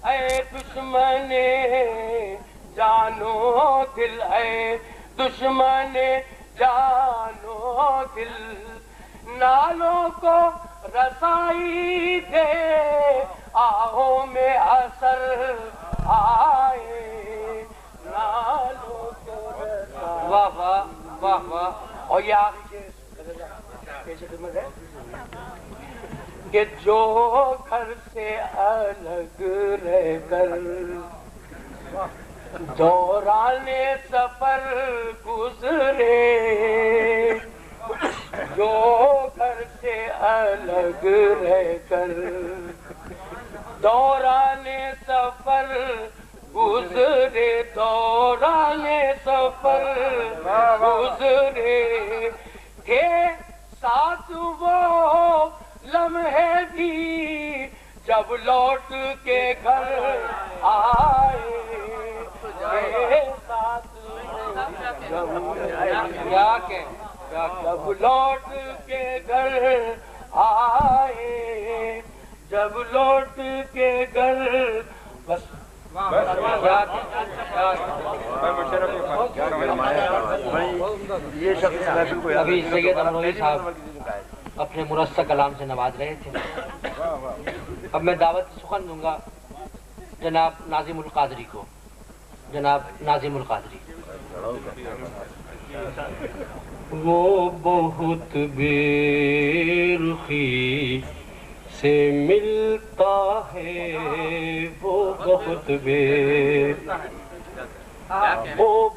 اے دشمن جانو دل اے دشمن جانو دل نالوں کو رسائی دے آہوں میں اثر آئے نالوں کو رسائی واہ واہ واہ واہ اور یہ آخری کیسے خدمت ہے کہ جو گھر سے الگ رہ کر دوران سفر گزرے جو گھر سے الگ رہ کر دوران سفر گزرے دوران سفر گزرے تھے ساتھ وہ لمحے بھی جب لوٹ کے گھر آئے ساتھ جب لوٹ کے گھر آئے جب لوٹ کے گھر بس ابھی سید امروہی صاحب اپنے مرصع کلام سے نواز رہے تھے. اب میں دعوت سخن دوں گا جناب ناظم القادری کو. جناب ناظم القادری. وہ بہت بے رخی سے ملتا ہے وہ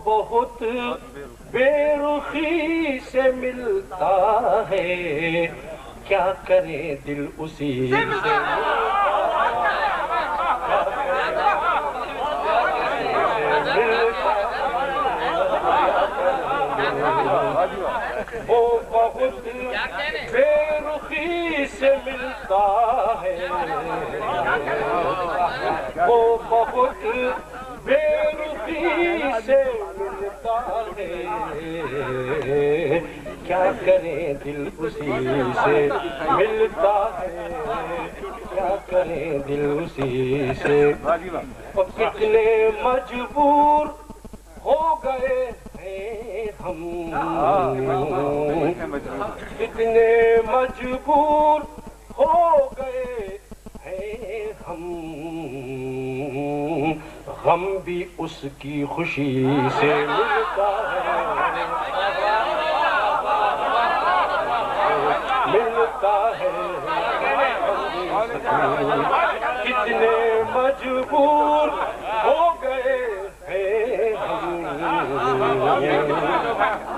بہت بے رخی سے ملتا ہے کیا کرے دل اسی سے وہ بہت بے رخی سے ملتا ملتا ہے وہ بہت بے رخی سے ملتا ہے کیا کریں دل اسی سے ملتا ہے کیا کریں دل اسی سے اور کتنے مجبور ہو گئے ہیں ہم کتنے مجبور ہو گئے ہیں ہم غم بھی اس کی خوشی سے ملتا ہے ملتا ہے کتنے مجبور ہو گئے ہیں ہم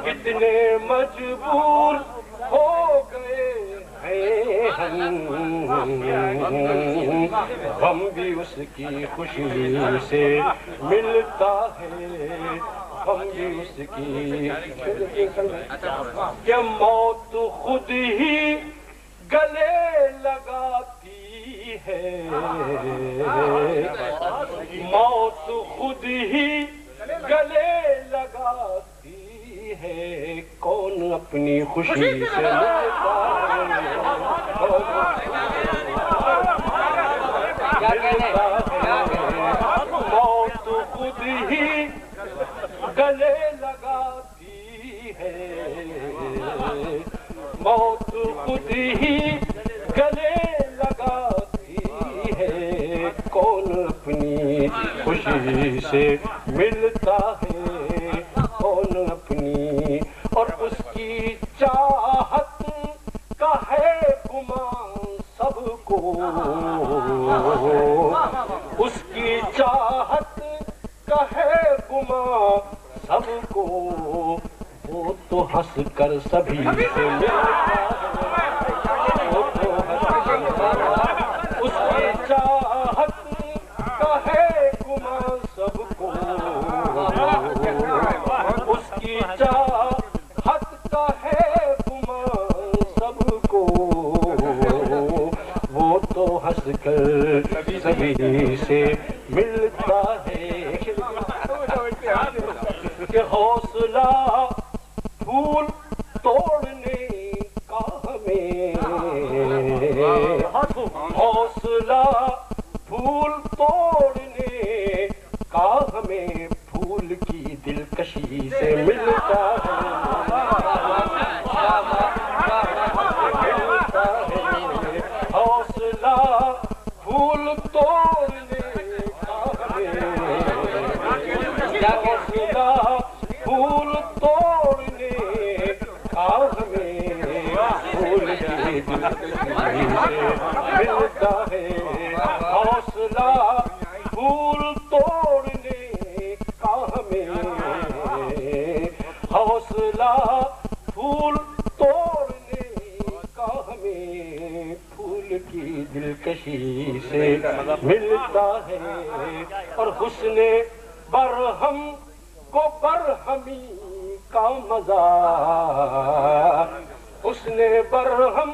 کتنے مجبور ہو گئے ہیں ہم غم بھی اس کی خوشی سے ملتا ہے غم بھی اس کی کہ موت خود ہی گلے لگاتی ہے موت خود ہی گلے لگاتی ہے کون اپنی خوشی سے ملتا ہے موت خود ہی گلے لگاتی ہے موت خود ہی گلے لگاتی ہے کون اپنی خوشی سے ملتا ہے کون اپنی اور اس کی چاہت کا ہے گمان سب کو اس کی چاہت کا ہے گمان سب کو وہ تو ہنس کر سبھی سے ملتا ہے وہ تو ہنس کر اس کی چاہت کا ہے گمان سب کو اس کی چاہت کا ہے گمان سب کو وہ تو ہنس کر سبھی سے ملتا ہے کہ حوصلہ پھول توڑنے کا ہمیں حوصلہ پھول توڑنے کا ہمیں پھول کی دلکشی سے ملتا ہے حوصلہ پھول توڑنے کا ہمیں حوصلہ پھول توڑنے کا ہمیں پھول کی دلکشی سے ملتا ہے حوصلہ پھول توڑنے کا ہمیں حوصلہ پھول توڑنے کا ہمیں پھول کی دلکشی سے ملتا ہے اور حسن برہم کو برہمی کا مزہ حسن برہم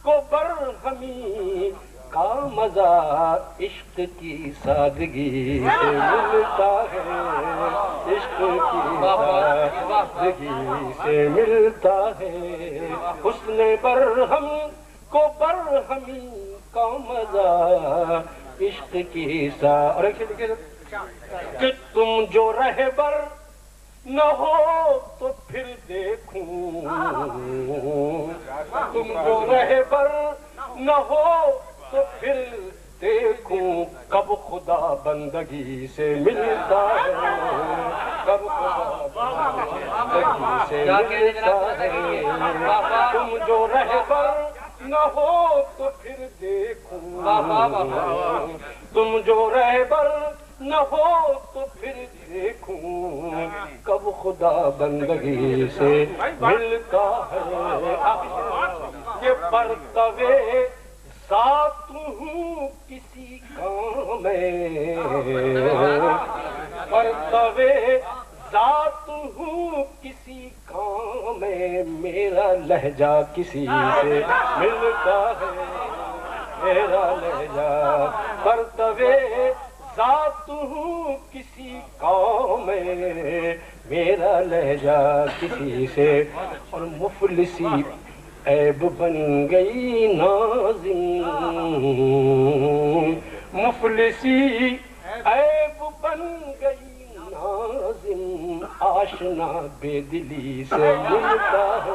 کو برہمی کا مزہ عشق کی سادگی سے ملتا ہے عشق کی سادگی سے ملتا ہے حسن برہم کو برہمی کا مزہ عشق کی کہ تم جو رہبر نہ ہو تو پھر دیکھوں تم جو رہبر نہ ہو تو پھر دیکھوں کب خدا بندگی سے ملتا ہے کب خدا بندگی سے ملتا ہے تم جو رہبر نہ ہو تو پھر دیکھوں تم جو رہبر نہ ہو تو پھر دیکھوں کب خدا بندگی سے ملتا ہے کہ برتوے ساتھ ہوں کسی کام میں برتوے ذات ہوں کسی کام میں میرا لہجہ کسی سے ملتا ہے میرا لہجہ مرتبے ذات ہوں کسی قوم میں، میرا لہجہ کسی سے اور مفلسی عیب بن گئی نازم، مفلسی عیب بن گئی نازم، آشنا بے دلی سے ملتا ہے،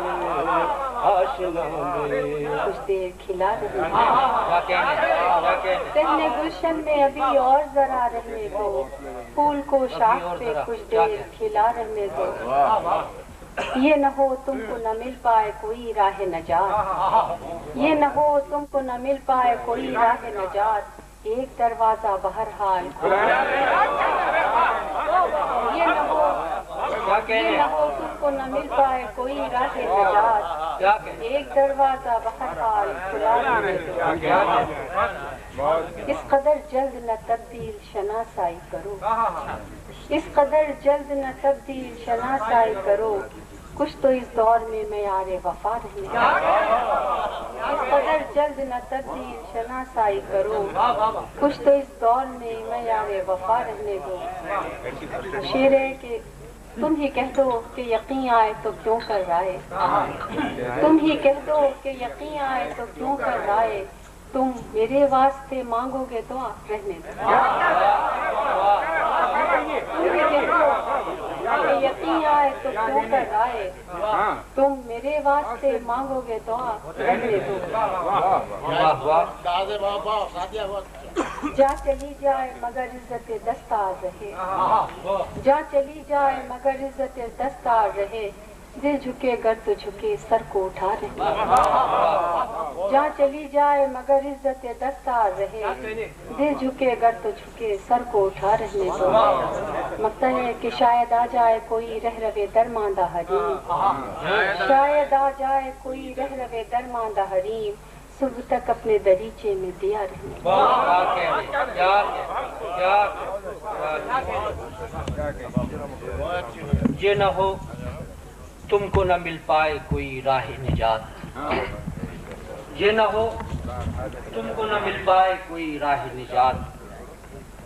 آشنا بے کچھ دیر کھلا رہے پہلے گلشن میں ابھی اور ذرا رہنے دو، پھول کو شاخ پہ کچھ دیر کھلا رہنے دو، یہ نہ ہو تم کو نہ مل پائے کوئی راہ نجات، یہ نہ ہو تم کو نہ مل پائے کوئی راہ نجات، ایک دروازہ بہرحال یہ نہ ہو تم کو نہ مل پائے کوئی راہ نجات، ایک دروازہ بہرحال کھلا رہنے دو، اس قدر جلد نہ تبدیل شناسائی کرو، اس قدر جلد نہ تبدیل شناسائی کرو، کچھ تو اس دور میں معیار وفا رہنے دو، اس قدر جلد نہ تبدیل شناسائی کرو، کچھ تو اس دور میں معیار وفا رہنے دو، شعر ہے کہ تم ہی کہہ دو کہ یقین آئے تو کیوں کر رائے، تم ہی کہہ دو کہ یقین آئے تو کیوں کر رائے، تم میرے واسطے مانگو گے دعا رہنے دو، تم ہی کہہ دو کہ یقین آئے تو کیوں کر رائے، تم میرے واسطے مانگو گے دعا رہنے دو، جا چلی جائے مگر عزت دستار رہے، جا چلی جائے مگر عزت دستار رہے، دل جھکے گر تو جھکے سر کو اٹھا رہے، جا چلی جائے مگر عزت دستار رہے، دل جھکے گر تو جھکے سر کو اٹھا رہنے دو، مقصد ہے کہ شاید آ جائے کوئی رہ روے درماندہ حریم، شاید آ جائے کوئی رہ روے درماندہ حریم، صبح تک اپنے دریچے میں دیا رہنے دو، یہ نہ ہو تم کو نہ مل پائے کوئی راہ نجات، یہ نہ ہو تم کو نہ مل پائے کوئی راہ نجات،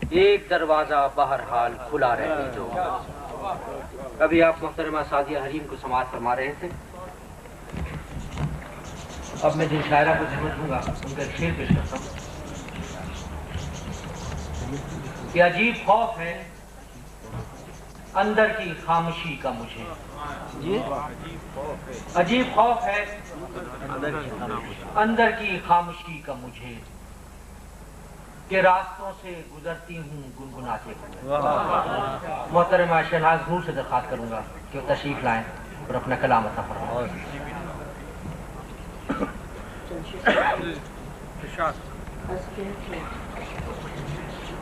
ایک دروازہ بہرحال کھلا رہنے دو۔ ابھی آپ محترمہ سعدیہ حریم کو سماعت فرما رہے تھے، اب میں جن شاعرہ کو سمجھ دوں گا ان کا شعر پیش کرتا ہوں کہ عجیب خوف ہے اندر کی خاموشی کا مجھے، عجیب خوف ہے اندر کی خاموشی کا مجھے، کہ راستوں سے گزرتی ہوں گنگناتے ہوئے۔ محترمہ شہناز نور سے درخواست کروں گا کہ وہ تشریف لائیں اور اپنا کلام عطا فرمائیں۔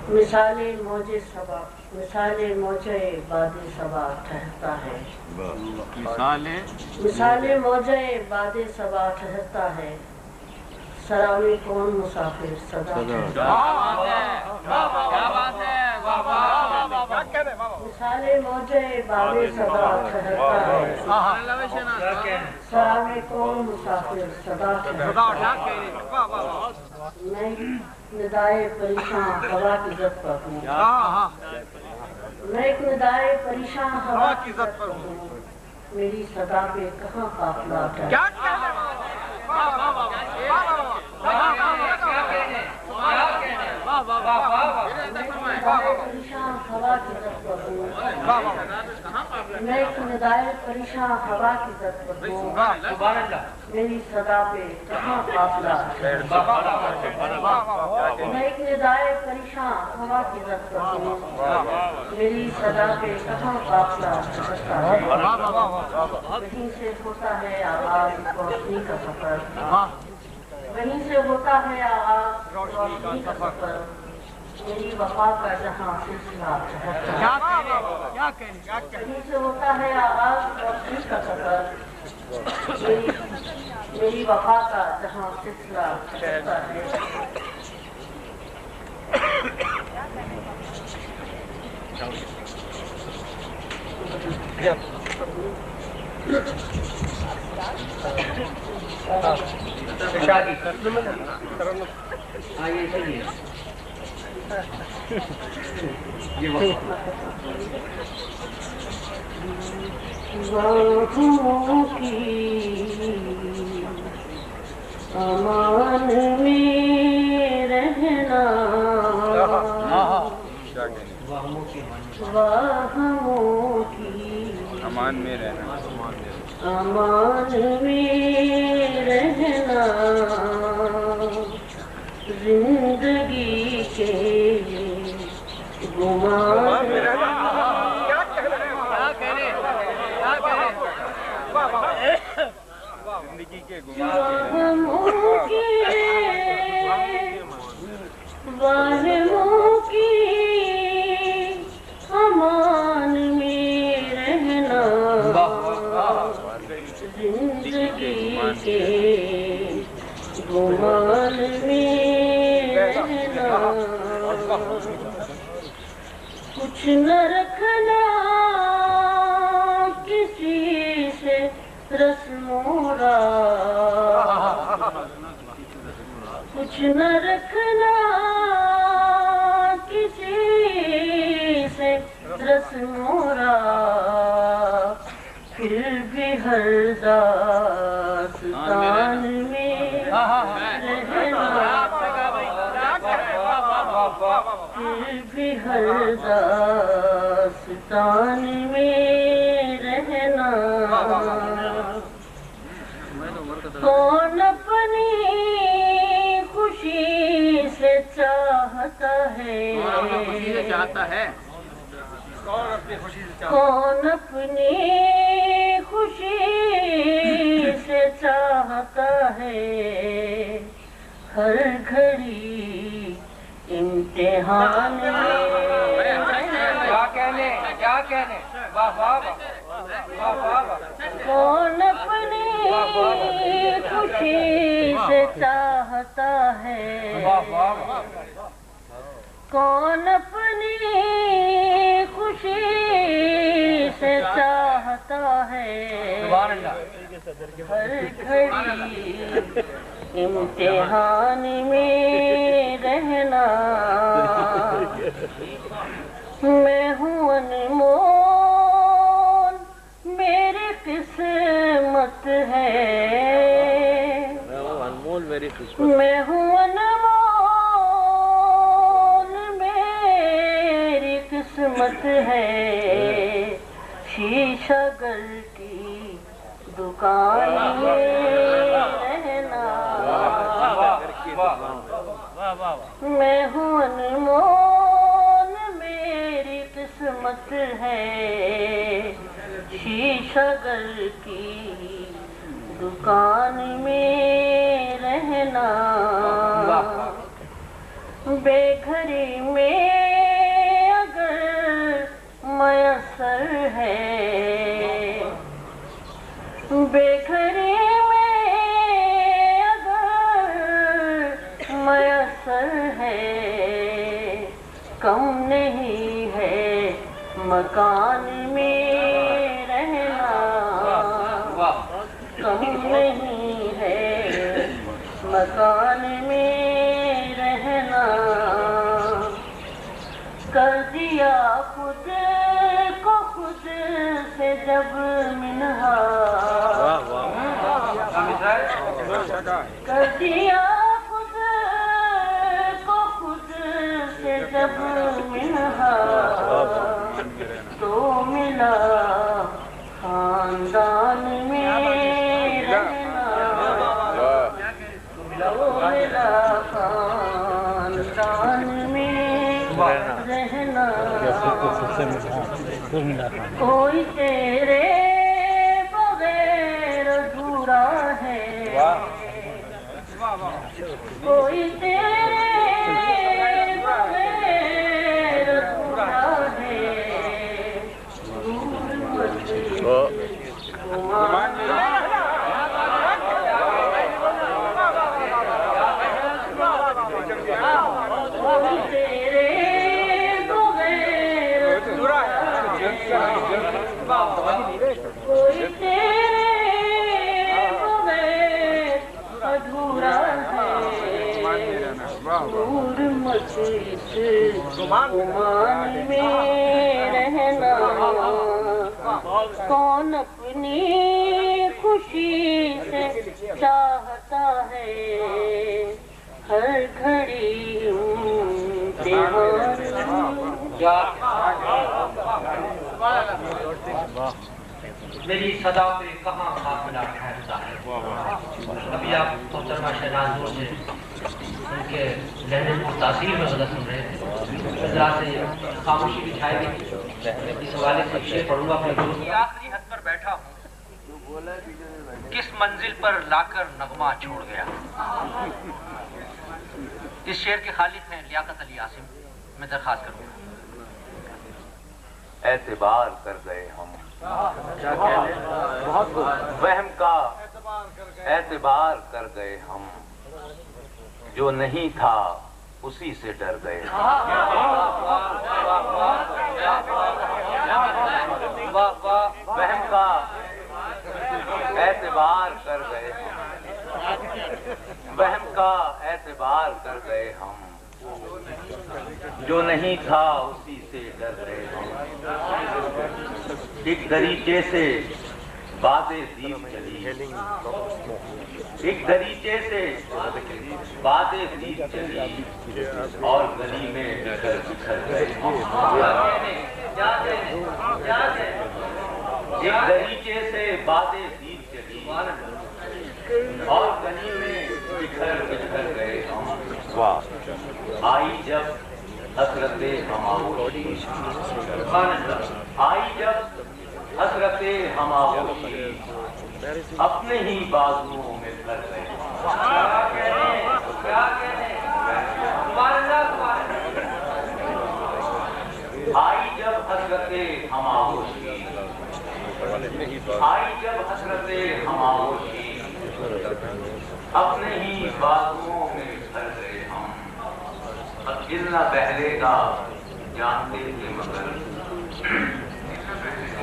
مثال موجے صبا، مثال موجے باد صبا ٹھہرتا ہے، مثال موجے باد صبا ٹھہرتا ہے، سراوی کون مسافر صدا مثال موجے باد صبا ٹھہرتا ہے، سراوی کون مسافر صدا ٹھہرتا ہے، میں ندائے پریشان ہوا کی زد پر ہوں، میں ایک ندائے پریشان ہوا کی زد پر ہوں، میری صدا پہ کہاں قافلہ ٹھہرتا پریشان ہوا کی زد پر ہوں، میں ایک ندائے پریشان ہوا کی زد پر ہوں، میری صدا پہ کہاں قافلہ میں ایک ندائے پریشان ہوا کی زد پر ہوں، میری صدا پہ کہاں قافلہ ٹھہرتا ہے، وہیں سے ہوتا ہے آغاز روشنی کا سفر، وہیں سے ہوتا ہے آغاز روشنی کا سفر، میری وفا کا جہاں سلسلہ ٹھہرتا ہے، وہیں سے ہوتا ہے آغاز روشنی کا سفر، میری وفا کا جہاں سلسلہ ٹھہرتا ہے۔ شادی آئیے چلیے باہوں کی امان میں رہنا واہموں کی امان میں رہنا امان میں رہنا زندگی کے گمان زندگی کے واہموں کی امان میں رہنا زندگی کے گمان میں رہنا کچھ نہ رکھنا کسی سے رسم و راہ کچھ نہ رکھنا کسی سے رسم و راہ پھر بھی ہر داستان میں رہنا پھر بھی ہر داستان میں رہنا کون اپنی خوشی سے چاہتا ہے کون اپنی خوشی سے چاہتا ہے ہر گھڑی امتحان میں کیا کہنے واہ واہ واہ کون اپنی خوشی سے چاہتا ہے کون اپنی خوشی سے چاہتا ہے ہر گھڑی امتحان میں رہنا میں ہوں انمول میری قسمت ہے میں ہوں انمول میری قسمت ہے شیشہ گل کی دکان میں رہنا میں ہوں انمول میری قسمت ہے شیشہ گل کی دکان میں رہنا بے گھری میں اگر میسر ہے بے گھری میں اگر میسر ہے کم نہیں ہے مکان میں رہنا کم نہیں ہے مکان میں رہنا کر دیا خود کو خود سے جب منہا کر دیا خود کو خود سے جب منہا تو ملا خاندان میں رہنا تو ملا خاندان میں رہنا کوئی تیرے بغیر ادھورا ہے کوئی تیرے بغیر ادھورا ہے کوئی تیرے بغیر نور مسجد گمان میں رہنا کون اپنی خوشی سے چاہتا ہے ہر گھڑی میری صدا پہ کہاں خاک ملا ٹھہرتا ہے. ابھی آپ محترمہ شہناز نور سے ان کے لہنے پر تاثیر میں غلط سن رہے تھے. ذرا سے خاموشی بھی چھائے گی. اس حوالے سے شعر پڑھوں گا اپنے دوست کی. آخری حد پر بیٹھا ہوں کس منزل پر لا کر نغمہ چھوڑ گیا. اس شعر کے خالق ہیں لیاقت علی عاصم. میں درخواست کروں گا. اعتبار کر گئے ہم وہم کا اعتبار کر گئے ہم جو نہیں تھا اسی سے ڈر گئے. وہم کا اعتبار کر گئے ہم وہم کا اعتبار کر گئے ہم جو نہیں تھا اسی سے ڈر گئے ہم. ایک دریچے سے باتیں دیر چلی ایک دریچے سے باتیں دیر چلی اور گلی میں بکھر بکھر گئے. ایک دریچے سے باتیں دیر چلی اور گلی میں بکھر بکھر گئے ہم. آئی جب حسرت ہماغوشی آئی جب حسرت ہماغوشی اپنے ہی بازوؤں میں کر گئے. آئی جب حسرت ہماغوشی آئی جب حسرت ہماغوشی اپنے ہی بازوؤں میں کر گئے ہم. دل نہ بہلے گا جانتے تھے مگر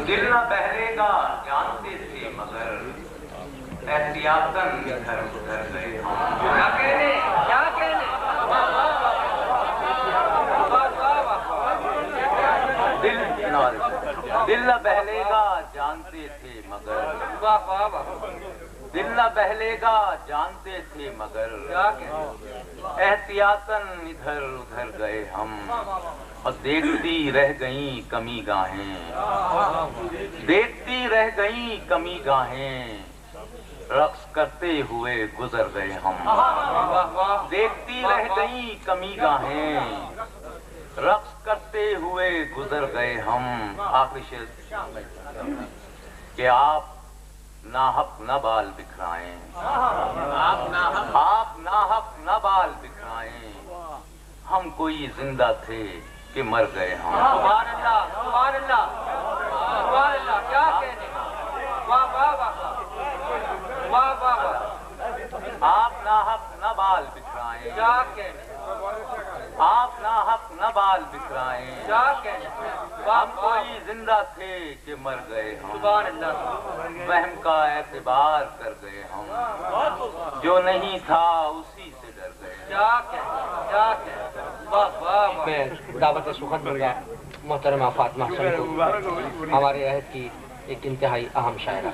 دل نہ بہلے گا جانتے تھے مگر احتیاطاً گھر گھر گئے ہم. دل نہ بہلے گا جانتے تھے مگر دل نہ بہلے گا جانتے تھے مگر احتیاطاً ادھر ادھر گئے ہم. اور دیکھتی رہ گئیں کمی گاہیں دیکھتی رہ گئیں کمی گاہیں رقص کرتے ہوئے گزر گئے ہم. دیکھتی رہ گئیں کمی گاہیں رقص کرتے ہوئے گزر گئے ہم. آخری شعر کہ آپ ناحق نہ بال بکھرائیں آپ ناحق نہ بال بکھرائیں ہم کوئی زندہ تھے کہ مر گئے ہم. سبحان اللہ سبحان اللہ سبحان اللہ. کیا کہنے. واہ واہ واہ واہ واہ واہ. آپ ناحق نہ بال بکھرائیں کیا کہنے. آپ ناحق نہ بال بکھرائیں کیا کہنے. ہم کوئی زندہ تھے کہ مر گئے ہم. سبحان اللہ. وہم کا اعتبار کر گئے ہم جو نہیں تھا اسی سے ڈر گئے. کیا کہنے کیا کہنے. واہ واہ. میں دعوت سخن دوں گا محترمہ فاطمہ حسن کو ہمارے عہد کی ایک انتہائی اہم شاعرہ.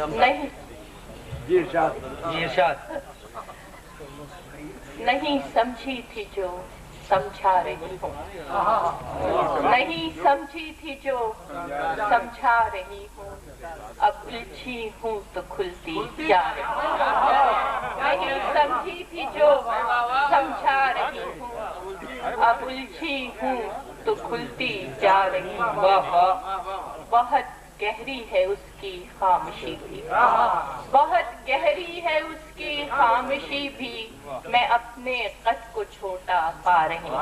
نہیں جی ارشاد. نہیں سمجھی تھی جو سمجھا رہی ہوں نہیں سمجھی تھی جو سمجھا رہی ہوں اب الجھی ہوں تو کھلتی جا رہی ہوں. نہیں سمجھی تھی جو سمجھا رہی ہوں اب الجھی ہوں تو کھلتی جا رہی ہوں. بہت گہری ہے اس کی خاموشی بھی بہت گہری ہے اس کی خاموشی بھی میں اپنے قد کو چھوٹا پا رہی ہوں.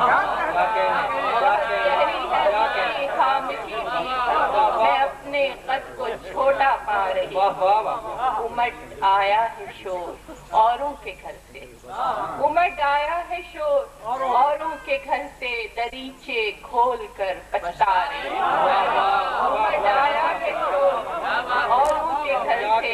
گہری ہے اس کی خاموشی بھی میں اپنے قد کو چھوٹا پا رہی ہوں. امٹ آیا ہے شور اوروں کے گھر سے امٹ آیا ہے شور اوروں کے گھر سے دریچے کھول کر پچھتا رہی ہوں. امٹ آیا ہے شور اوروں کے گھر سے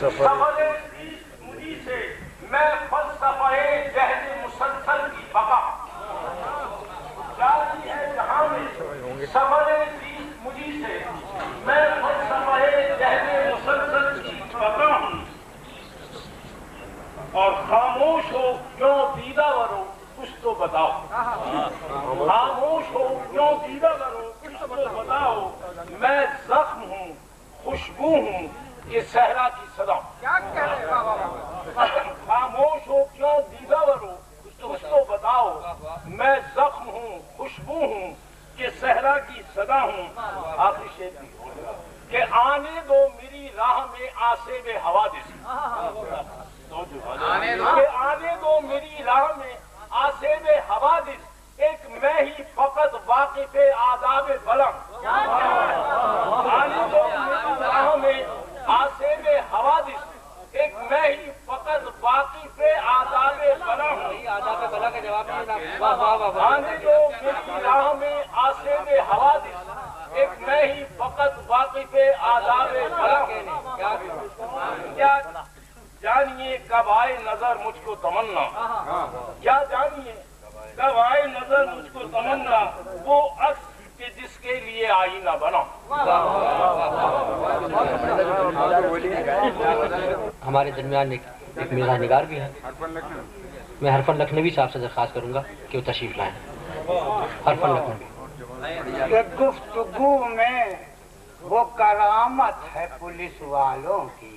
سفر مجھے سے میں فلسفہ جہد مسلسل کی بقا جاری ہے جہاں میں سفر مجھے سے میں فلسفہ جہد مسلسل کی بقا ہوں اور خاموش ہو کیوں دیدہ ورو کچھ تو بتاؤ خاموش ہو کیوں دیدہ ورو کچھ تو بتاؤ میں زخم ہوں خوشبو ہوں یہ صحرا کی صدا خاموش ہو کیوں دیدہ ورو کچھ تو بتاؤ میں زخم ہوں خوشبو ہوں یہ صحرا کی صدا ہوں آخری شعر بھی کہ آنے دو میری راہ میں آسیب حوادث کہ آنے دو میری راہ میں آسیب حوادث ایک میں ہی فقط واقف آداب بلند آنے دو میری راہ میں آسیب حوادث ایک میں ہی فقط واقف آداب بلند آنے دو میری راہ میں آسیب حوادث ایک میں ہی فقط واقف آداب بلند کیا جانیے کب آئے نظر مجھ کو تمنا کیا جانیے کب آئے نظر مجھ کو تمنا وہ عکس کہ جس کے لیے آئینہ بنا ہمارے درمیان ایک میرا نگار بھی ہے. میں حرفن لکھنوی صاحب سے درخواست کروں گا کہ وہ تشریف لائیں. حرفن لکھنوی. گفتگو میں وہ کرامت ہے پولیس والوں کی.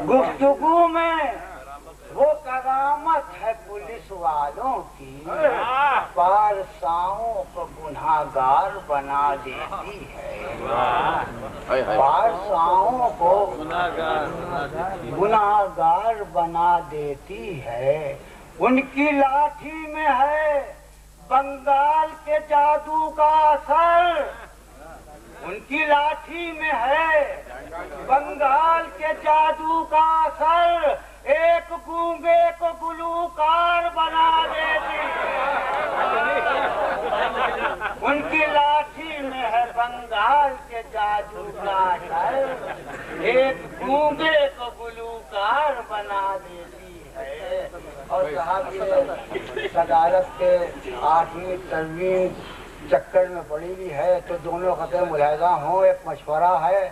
گفتگو میں وہ کرامت ہے پولیس والوں کی. پارساؤں کو گناہگار بنا دیتی ہے. پارساؤں کو گناہگار بنا دیتی ہے. ان کی لاٹھی میں ہے بنگال کے جادو کا اثر. ان کی لاٹھی میں ہے بنگال کے جادو کا اثر. ایک گونگے کو گلوکار بنا دیتی. ان کی لاٹھی میں ہے بنگال کے جادو کا اثر. ایک گونگے کو گلوکار بنا دیتی ہے. اور صاحب یہ صدارت کے 8ویں ترمیم چکر میں پڑی ہوئی ہے تو دونوں خطے ملاحظہ ہوں. ایک مشورہ ہے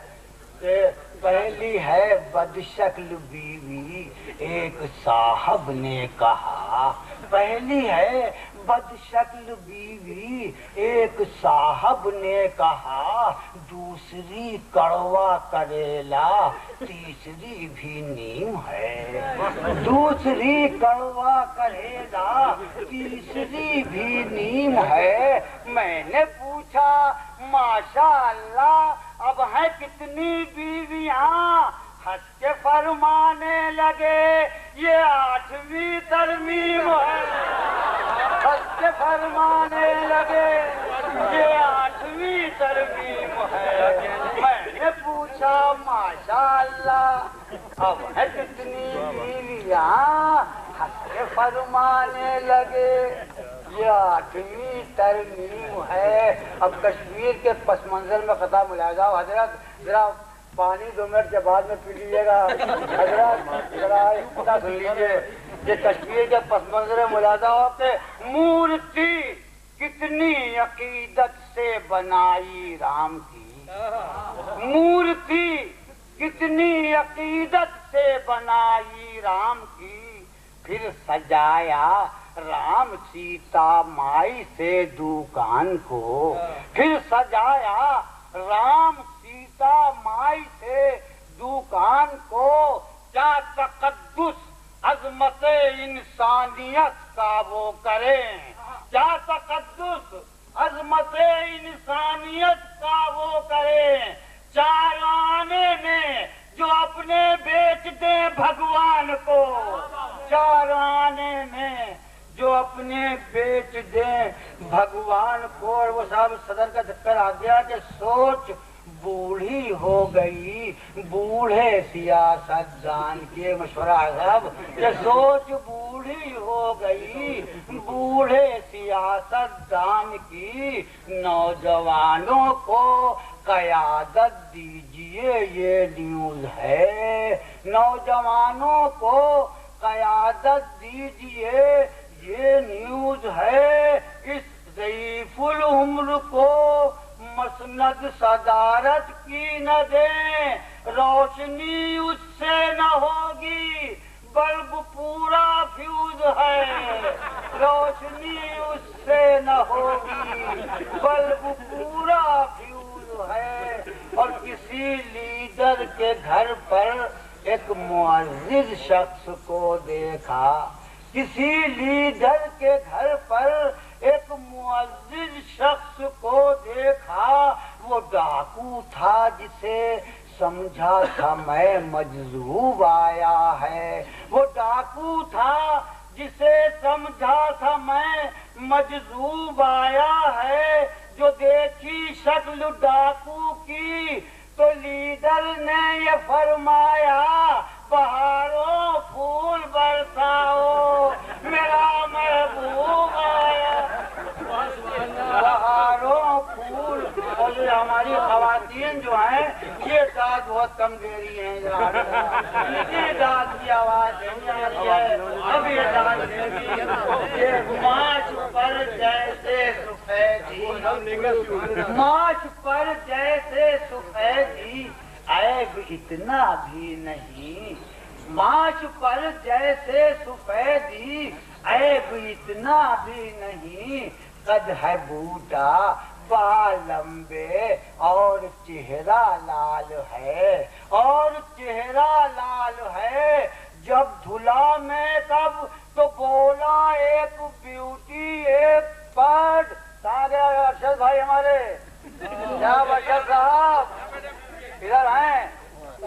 کہ پہلی ہے بدشکل بیوی ایک صاحب نے کہا. پہلی ہے بدشکل بیوی ایک صاحب نے کہا. دوسری کڑوا کریلا تیسری بھی نیم ہے. دوسری کڑوا کریلا تیسری بھی نیم ہے. میں نے پوچھا ماشاء اللہ اب ہیں کتنی بیویاں. ہنس کے فرمانے لگے یہ 8ویں ترمیم ہے. ہنس کے فرمانے لگے یہ 8ویں ترمیم ہے. میں نے پوچھا ماشاء اللہ اب ہے کتنی بیویاں. ہنس کے فرمانے لگے یہ 8ویں ترمیم ہے. اب کشمیر کے پس منظر میں قطع ملاحظہ ہو. حضرت ذرا پانی 2 منٹ کے بعد میں پی لیجیے گا. حضرت ذرا قطع سن لیجیے. یہ کشمیر کے پس منظر ملاحظہ ہو کہ مورتی کتنی عقیدت سے بنائی رام کی. مورتی کتنی عقیدت سے بنائی رام کی. پھر سجایا رام سیتا مائی سے دکان کو. پھر سجایا رام سیتا مائی سے دکان کو. کیا تقدس عظمت انسانیت کا وہ کریں. کیا تقدس عظمت انسانیت کا وہ کریں. 4 آنے میں جو اپنے بیچ دیں بھگوان کو. 4 آنے میں جو اپنے بیچ دیں بھگوان کو. اور وہ صاحب صدر کا چکر آ گیا کہ سوچ بوڑھی ہو گئی بوڑھے سیاست دان کے. مشورہ ہے صاحب کہ سوچ بوڑھی ہو گئی بوڑھے سیاست دان کی. نوجوانوں کو قیادت دیجئے، یہ نیوز ہے۔ نوجوانوں کو قیادت دیجئے، یہ نیوز ہے۔ اس ضعیف العمر کو مسند صدارت کی نہ دیں، روشنی اس سے نہ ہوگی، بلب پورا فیوز ہے۔ روشنی اس سے نہ ہوگی، بلب پورا فیوز ہے۔ اور کسی لیڈر کے گھر پر ایک معزز شخص کو دیکھا، کسی لیڈر کے گھر پر ایک معزز شخص کو دیکھا، وہ ڈاکو تھا جسے سمجھا تھا میں مجذوب آیا ہے۔ وہ ڈاکو تھا جسے سمجھا تھا میں مجذوب آیا ہے۔ جو دیکھی شکل ڈاکو کی تو لیڈر نے یہ فرمایا، بہاروں پھول برساؤ، میرا محبوب آیا۔ بہاروں پھول۔ اور یہ ہماری خواتین جو ہیں یہ داد بہت کم دے رہی ہیں، یہ داد کی آواز نہیں آ رہی ہے، اب یہ داد دے رہی ہے۔ یہ ماچ پر جیسے سفیدی، ماچ پر جیسے سفیدی، عیب اتنا بھی نہیں۔ ماچ پر جیسے سفیدی، عیب اتنا بھی نہیں۔ قد ہے بوٹا بال لمبے اور چہرہ لال ہے، اور چہرہ لال ہے۔ جب دھلا میں تب تو بولا ایک بیوٹی ایک پرد۔ سارے ارشد بھائی ہمارے کیا ارشد صاحب ادھر ہیں؟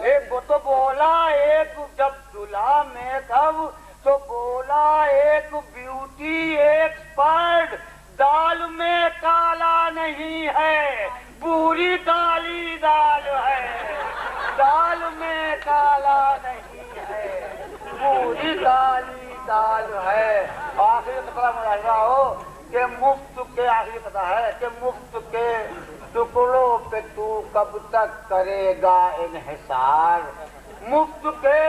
ایک تو بولا ایک، جب دھلا میں تب تو بولا ایک بیوٹی ایک پرد، دال میں کالا نہیں ہے، بوری کالی دال ہے۔ دال میں کالا نہیں ہے، بوری کالی دال ہے۔ آخری قطرہ ملاحظہ ہو کہ مفت کے، آخری قطعہ ہے کہ مفت کے ٹکڑوں پہ تو کب تک کرے گا انحصار، مفت کے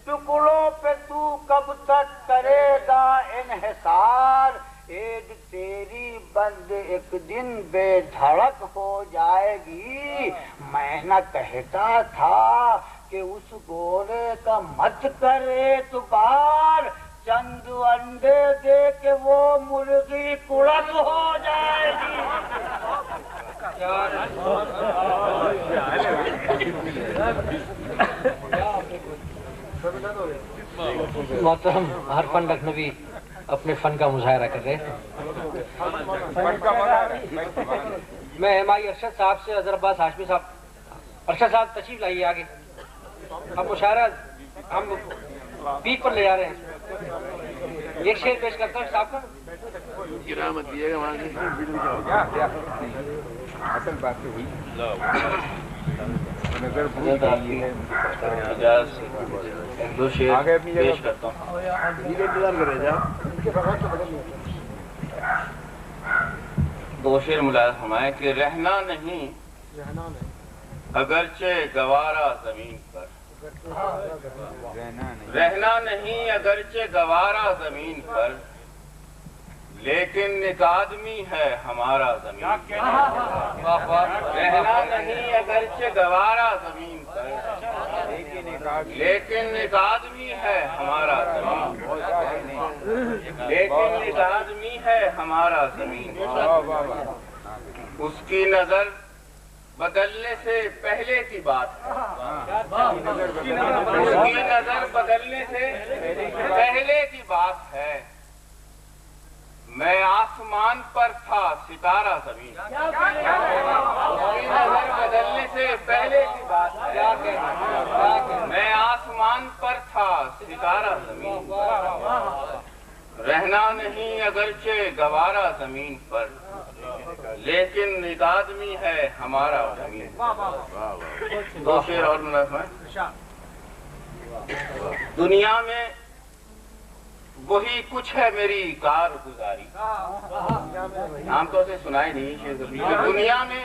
ٹکڑوں پہ تو کب تک کرے گا انحصار۔ ایک تیری بند ایک دن بے دھڑک ہو جائے گی۔ میں نہ کہتا تھا کہ اس گورے کا مت کر اعتبار، چند انڈے دے کے وہ مرغی کڑک ہو جائے گی۔ محترم ہر فن لکھنوی اپنے فن کا مظاہرہ کر رہے ہیں۔ میں ایم آئی ارشد صاحب سے اظہر عباس ہاشمی صاحب، ارشد صاحب تشریف لائیے آگے۔ اب مشاعرہ ہم پیک پر لے جا رہے ہیں۔ ایک شعر پیش کرتا ہوں صاحب کا۔ مت دیے گا وہاں اصل بات تو ہوئی دو شعر پیش کرتا ہوں۔ دو شعر ملاحظہ فرمائے کہ رہنا نہیں اگرچہ گوارا زمین پر، رہنا نہیں اگرچہ گوارا زمین پر، لیکن ایک آدمی ہے ہمارا زمین پر۔ رہنا نہیں اگرچہ گوارا زمین پر، لیکن ایک آدمی ہے ہمارا زمین پر، لیکن ایک آدمی ہے ہمارا زمین پر۔ اس کی نظر بدلنے سے پہلے کی بات ہے، اس کی نظر بدلنے سے پہلے کی بات ہے۔ میں آسمان پر تھا ستارہ زمین، اس کی نظر بدلنے سے پہلے کی بات ہے۔ میں آسمان پر تھا ستارہ زمین، رہنا نہیں اگرچہ گوارا زمین پر، لیکن ایک آدمی ہے ہمارا زمین۔ دو شعر اور منافع۔ دنیا میں وہی کچھ ہے میری کارگزاری، عام طور سے سنائی نہیں شعر۔ دنیا میں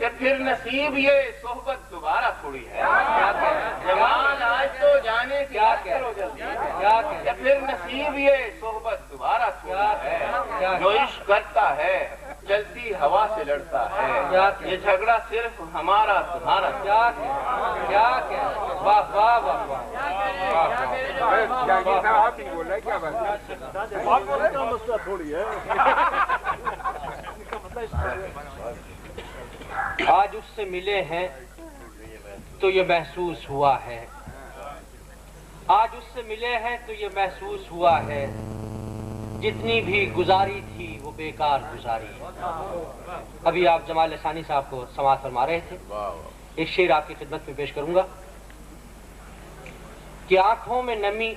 کہ پھر نصیب یہ صحبت دوبارہ تھوڑی ہے. جمال آج تو جانے کی کرو جلدی. کہ پھر نصیب یہ صحبت دوبارہ تھوڑی ہے. جو عشق کرتا ہے چلتی ہوا سے لڑتا ہے. یہ جھگڑا صرف ہمارا تمہارا. واہ واہ واہ واہ. آپ ہی بول رہے کیا بات مسئلہ تھوڑی ہے. آج اس سے ملے ہیں تو یہ محسوس ہوا ہے. آج اس سے ملے ہیں تو یہ محسوس ہوا ہے جتنی بھی گزاری تھی وہ بیکار گزاری ہے. ابھی آپ جمال لسانی صاحب کو سماعت فرما رہے تھے. ایک شعر آپ کی خدمت میں پیش کروں گا کہ آنکھوں میں نمی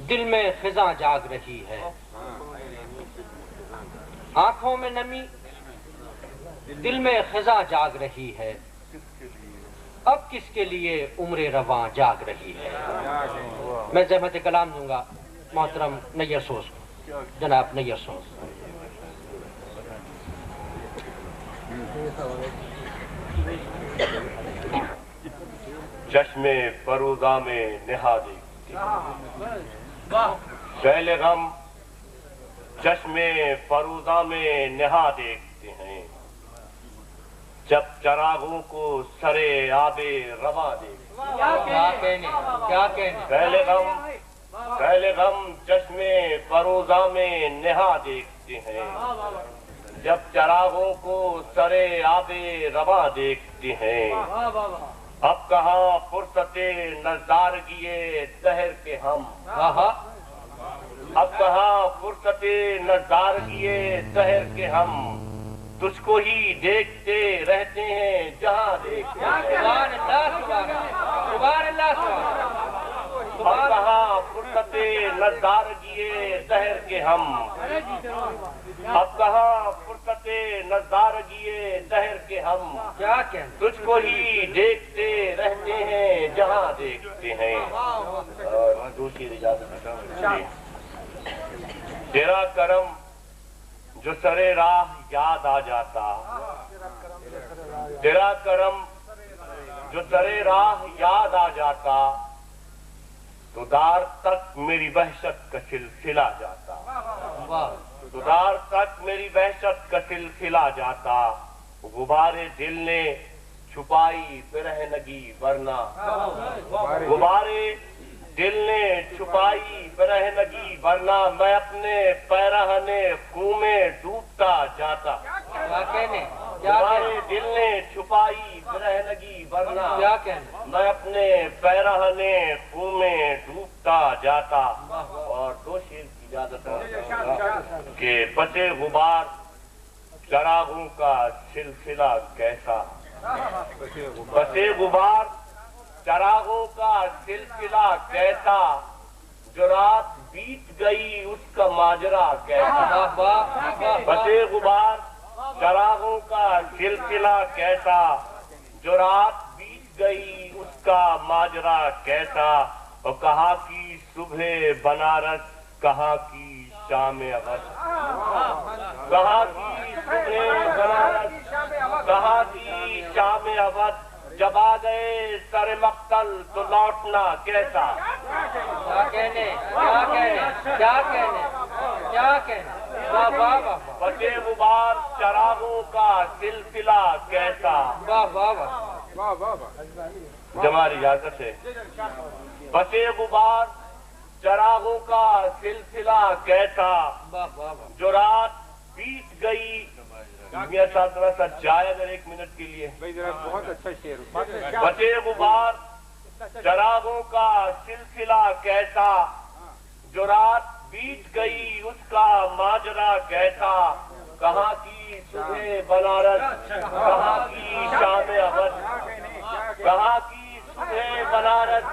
دل میں خزاں جاگ رہی ہے. آنکھوں میں نمی دل میں خزاں جاگ رہی ہے. اب کس کے لیے عمر رواں جاگ رہی ہے. میں زحمت کلام دوں گا محترم نیر سوز کو. جناب نیر سوز. چشم فروزہ میں نہا دیکھتی شیل غم چشم فروزہ میں نہا دیکھتے ہیں جب چراغوں کو سرے آب رواں دیکھتے ہیں. شیل غم چشم فروزہ میں نہا دیکھتے ہیں جب چراغوں کو سرے آب رواں دیکھتے ہیں. اب کہاں فرصت نظارگی دہر کے ہم. اب کہاں فرصت نظارگی دہر کے ہم تجھ کو ہی دیکھتے رہتے ہیں جہاں دیکھتے ہیں. اب کہاں فرصت نظارگی دہر کے ہم. اب کہاں فرصت نظارگی دہر کے ہم تجھ کو ہی دیکھتے رہتے ہیں جہاں دیکھتے ہیں. دوسری اجازت. تیرا کرم جو سرے راہ یاد آ جاتا. تیرا کرم جو سرے راہ یاد آ جاتا تو دار تک میری وحشت کا سلسلہ جاتا. تو دار تک میری وحشت کا سلسلہ جاتا. غبارے دل نے چھپائی برہنگی ورنہ. غبارے دل نے چھپائی برہنگی ورنہ میں اپنے پیرہنے خون میں ڈوبتا جاتا. غبارے دل نے چھپائی برہنگی ورنہ میں اپنے پیرہنے خون میں ڈوبتا جاتا. اور دو شعر کی اجازت کہ پتے غبار چراغوں کا سلسلہ کیسا. پتے غبار چراغوں کا سلسلہ کیسا جو رات بیت گئی اس کا ماجرا کیسا. پتے غبار چراغوں کا سلسلہ کیسا جو رات بیت گئی اس کا ماجرا کیسا. اور کہاں کی صبح بنارس کہاں کی شام اودھ. کہاں کی صبح بنارس کہاں کی شام اودھ. جب آ گئے سر مقتل تو لوٹنا کیسا. پتے غبار چراغوں کا سلسلہ کیسا. جمال اجازت ہے. پتے غبار چراغوں کا سلسلہ کیسا جو رات بیت گئی. میاں صاحب ذرا سا جائے اگر ایک منٹ کے لیے. بہت اچھا شعر. پتے غبار چراغوں کا سلسلہ کیسا جو رات بیت گئی اس کا ماجرا کیسا. کہاں کی صبح بنارس کہاں کی شام اودھ. کہاں کی صبح بنارس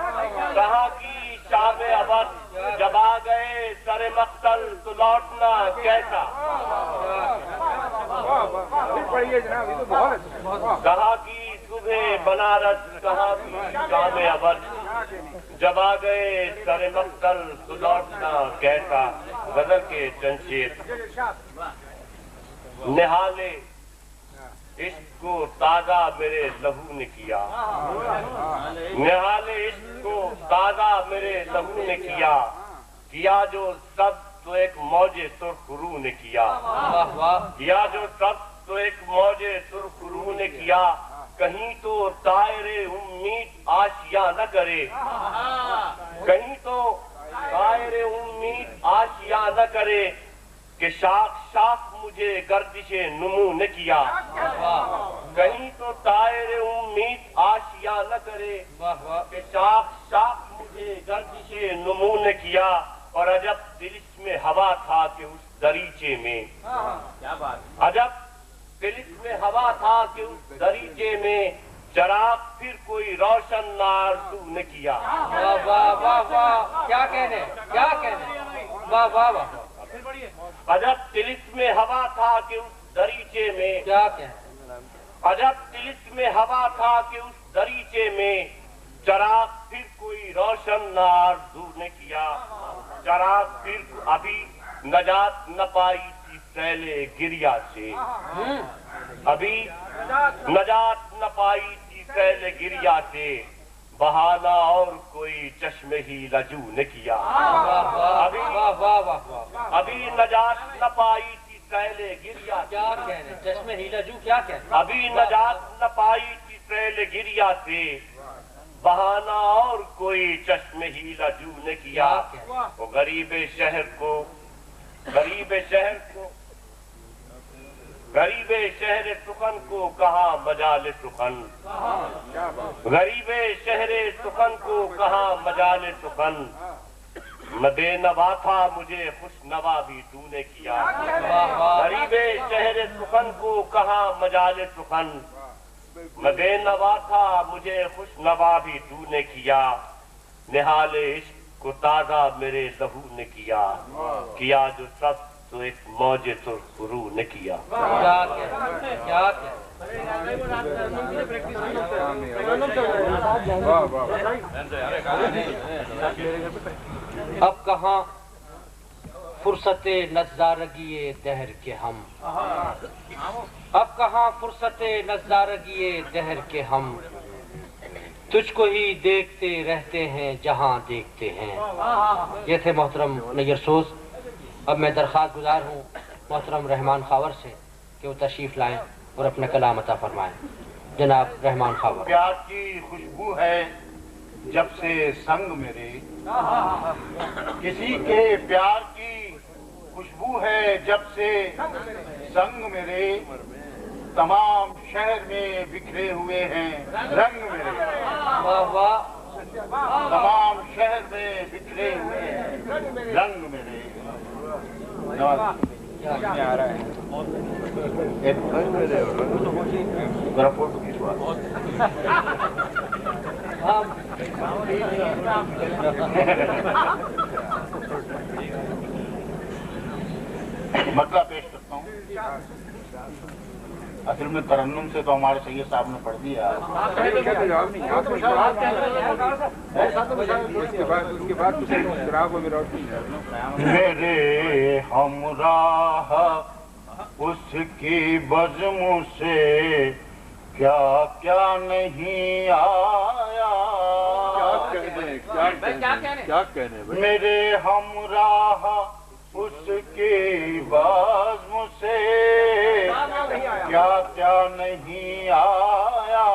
کہاں کی شام اودھ. جب آ گئے سر مقتل تو لوٹنا کیسا. کہاں کی صبح بنارس کہاں کی شام اودھ. جب آ گئے سر مقتل تو لوٹنا کیسا. غزل کے چند شعر. نہالے عشق کو تازہ میرے لہو نے کیا، نہال عشق کو تازہ میرے لہو نے کیا جو سب تو ایک موج سرخ روح نے کیا جو سب تو ایک موج سرخ روح نے کیا، کہیں تو طائر امید آشیاں نہ کرے، کہیں تو طائر امید آشیاں نہ کرے، کہ شاخ شاخ مجھے گردش نمو نے کیا، کہیں تو طائر امید آشیاں نہ کرے، کہ شاخ شاخ مجھے گردش نمو نے کیا، اور عجب دلش میں ہوا تھا کہ اس دریچے میں، عجب دلش میں ہوا تھا کہ اس دریچے میں، چراغ پھر کوئی روشن نہ آرزو نے کیا۔ واہ واہ واہ واہ، کیا کہنے، کیا کہنے، واہ واہ واہ۔ عجب طلسم میں ہوا تھا کہ اس دریچے میں، کیا کہنے، عجب طلسم میں ہوا تھا کہ اس دریچے میں، چراغ پھر کوئی روشن نہ آرزو نے کیا، چراغ پھر ابھی نجات نہ پائی تھی پہلے گریا سے، ابھی نجات نہ پائی تھی پہلے گریا سے، بہانا اور کوئی چشمے ہی رجوع نے کیا، ابھی نجات نہ پائی تھی پہلے گریا، کیا کہنے، چشمے ہی رجوع، کیا کہنے، ابھی نجات نہ پائی تھی پہلے گریا سے، بہانا اور کوئی چشمے ہی رجوع نے کیا، وہ غریب شہر کو، غریب شہر کو، غریب شہر سخن کو کہاں مجال سخن، غریب شہر سخن کو کہاں مجال سخن، میں بے نوا تھا مجھے خوش نوا بھی تو نے کیا، غریب شہر سخن کو کہاں مجال سخن، میں بے نوا تھا مجھے خوش نوا بھی تو نے کیا، نہال عشق کو تازہ میرے لہو نے کیا جو سب تو ایک موج سرخ روح نے کیا۔ کیا کہنے، کیا کہنے، اب کہاں فرصت نظارگی دہر کے ہم، اب کہاں فرصت نظارگی دہر کے ہم، تجھ کو ہی دیکھتے رہتے ہیں جہاں دیکھتے ہیں۔ یہ تھے محترم نیر سوز۔ اب میں درخواست گزار ہوں محترم رحمان خاور سے کہ وہ تشریف لائیں اور اپنا کلام عطا فرمائیں۔ جناب رحمان خاور۔ پیار کی خوشبو ہے جب سے سنگ میرے، کسی کے پیار کی خوشبو ہے جب سے سنگ میرے، تمام شہر میں بکھرے ہوئے ہیں رنگ میرے، واہ واہ، تمام شہر میں بکھرے ہوئے ہیں رنگ میرے۔ فوٹو کھینچوا مسئلہ پیش کرتا ہوں۔ اصل میں ترنم سے تو ہمارے سید صاحب نے پڑھ دیا، میرے ہمراہ اس کی بزم سے کیا کیا نہیں آیا، میرے ہمراہ اس کی بزم سے کیا کیا نہیں آیا،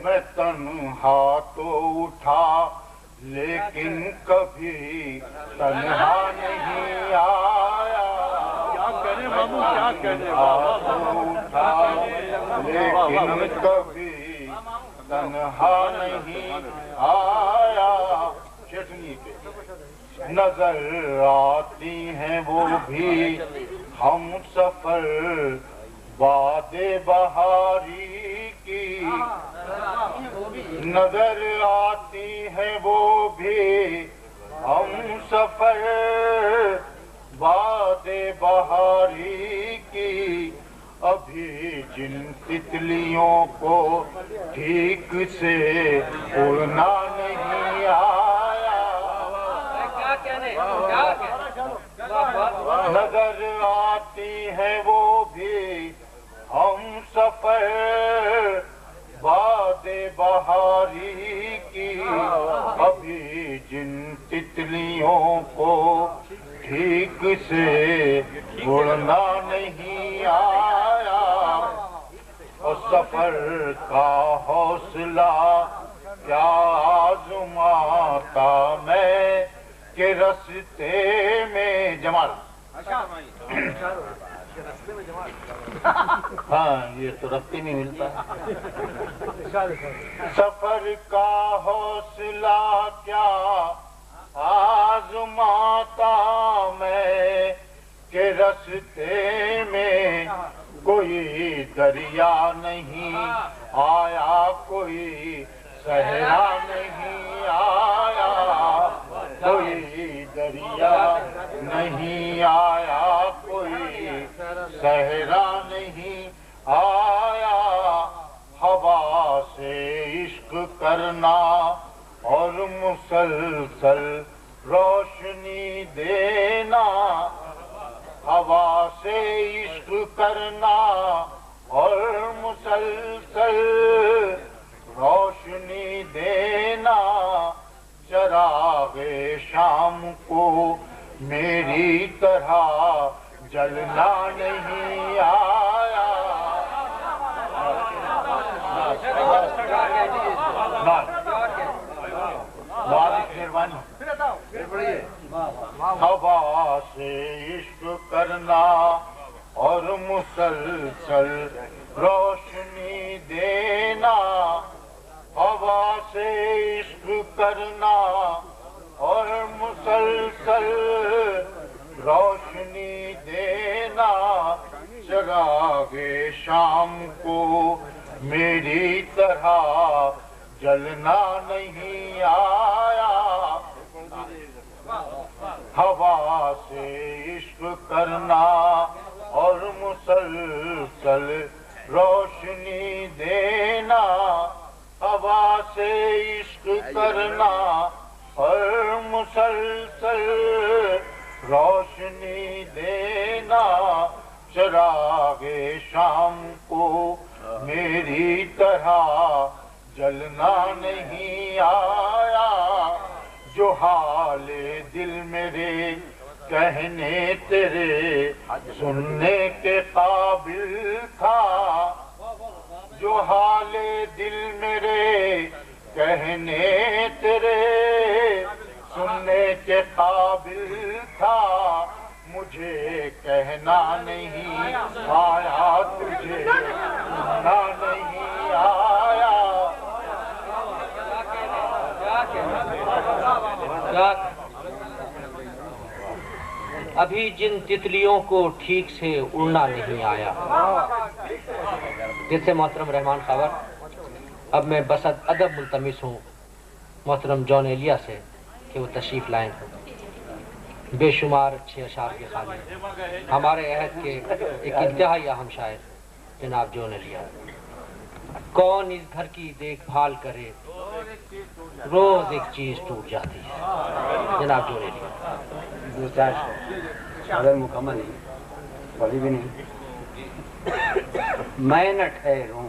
میں تنہا تو اٹھا لیکن کبھی تنہا نہیں آیا، تنہا تو اٹھا لیکن کبھی تنہا نہیں آیا۔ شیخنی کے نظر آتی ہیں وہ بھی ہم سفر باد بہاری کی، نظر آتی ہیں وہ بھی ہم سفر باد بہاری کی، ابھی جن تتلیوں کو ٹھیک سے اڑنا نہیں آیا، نظر آتی ہیں وہ بھی سفر باد بہاری کی ابھی جن تتلیوں کو ٹھیک سے اڑنا نہیں آیا، اور سفر کا حوصلہ کیا آزماتا میں کہ رستے میں جمال۔ ہاں یہ تو رستے میں ملتا ہے۔ سفر کا حوصلہ کیا آزماتا میں کہ رستے میں کوئی دریا نہیں آیا، کوئی صحرا نہیں آیا، کوئی دریا نہیں آیا، کوئی صحرا نہیں آیا۔ ہوا سے عشق کرنا اور مسلسل روشنی دینا، ہوا سے عشق کرنا اور مسلسل روشنی دینا، چراغ شام کو میری طرح جلنا نہیں آیا۔ ہوا سے عشق کرنا اور مسلسل روشنی دینا، ہوا سے عشق کرنا اور مسلسل روشنی دینا، چراغ شام کو میری طرح جلنا نہیں آیا۔ ہوا سے عشق کرنا اور مسلسل روشنی دینا، ہوا سے عشق کرنا اور مسلسل روشنی دینا، چراغ شام کو میری طرح جلنا نہیں آیا۔ جو حال دل میرے کہنے تیرے سننے کے قابل تھا، جو حال دل میرے کہنے تیرے سننے کے قابل تھا، مجھے کہنا نہیں آیا، تجھے سننا نہیں آیا۔ ابھی جن تتلیوں کو ٹھیک سے اڑنا نہیں آیا۔ جیسے محترم رحمان خاور، اب میں بسط ادب ملتمس ہوں محترم جون ایلیا سے کہ وہ تشریف لائیں۔ بے شمار اچھے اشعار کے خالق ہمارے عہد کے ایک انتہائی اہم شاعر جناب جون ایلیا۔ کون اس گھر کی دیکھ بھال کرے، روز ایک چیز ٹوٹ جاتی ہے، جناب جون ایلیا۔ دو چار شعر مکمل نہیں، بڑی بھی نہیں۔ میں نہ ٹھہروں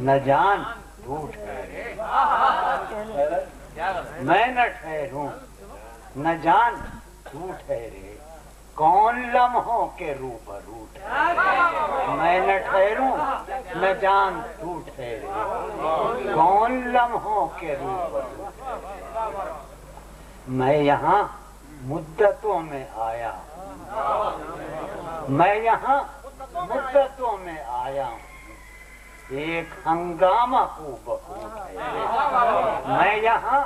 نہ جان ٹوٹ ٹھہرے، میں نہ ٹھہروں نہ جان ٹوٹ ٹھہرے، کون لمحوں کے روبرو ٹھہرے۔ میں نہ ٹھہروں نہ جان ٹوٹ ٹھہرے، کون لمحوں کے روبرو ٹھہرے۔ میں یہاں مدتوں میں آیا ہوں، میں یہاں مدتوں میں آیا ہوں، ایک ہنگامہ کو بخو ٹھہرے۔ میں یہاں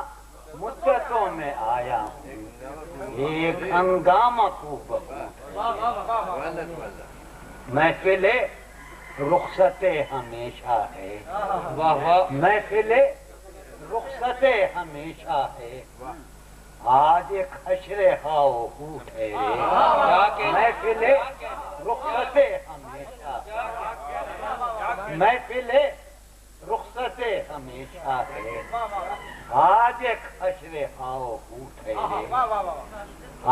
مدتوں میں آیا ہوں، ایک ہنگامہ کو بخو ٹھہرے۔ محفل رخصت ہمیشہ ہے، محفل رخصت ہمیشہ ہے، آج ایک حشر خواہ ہو ٹھہرے۔ محفل رخصت ہمیشہ، محفل رخصت ہمیشہ ہے، آج ایک حشر خواہ ہو ٹھہرے،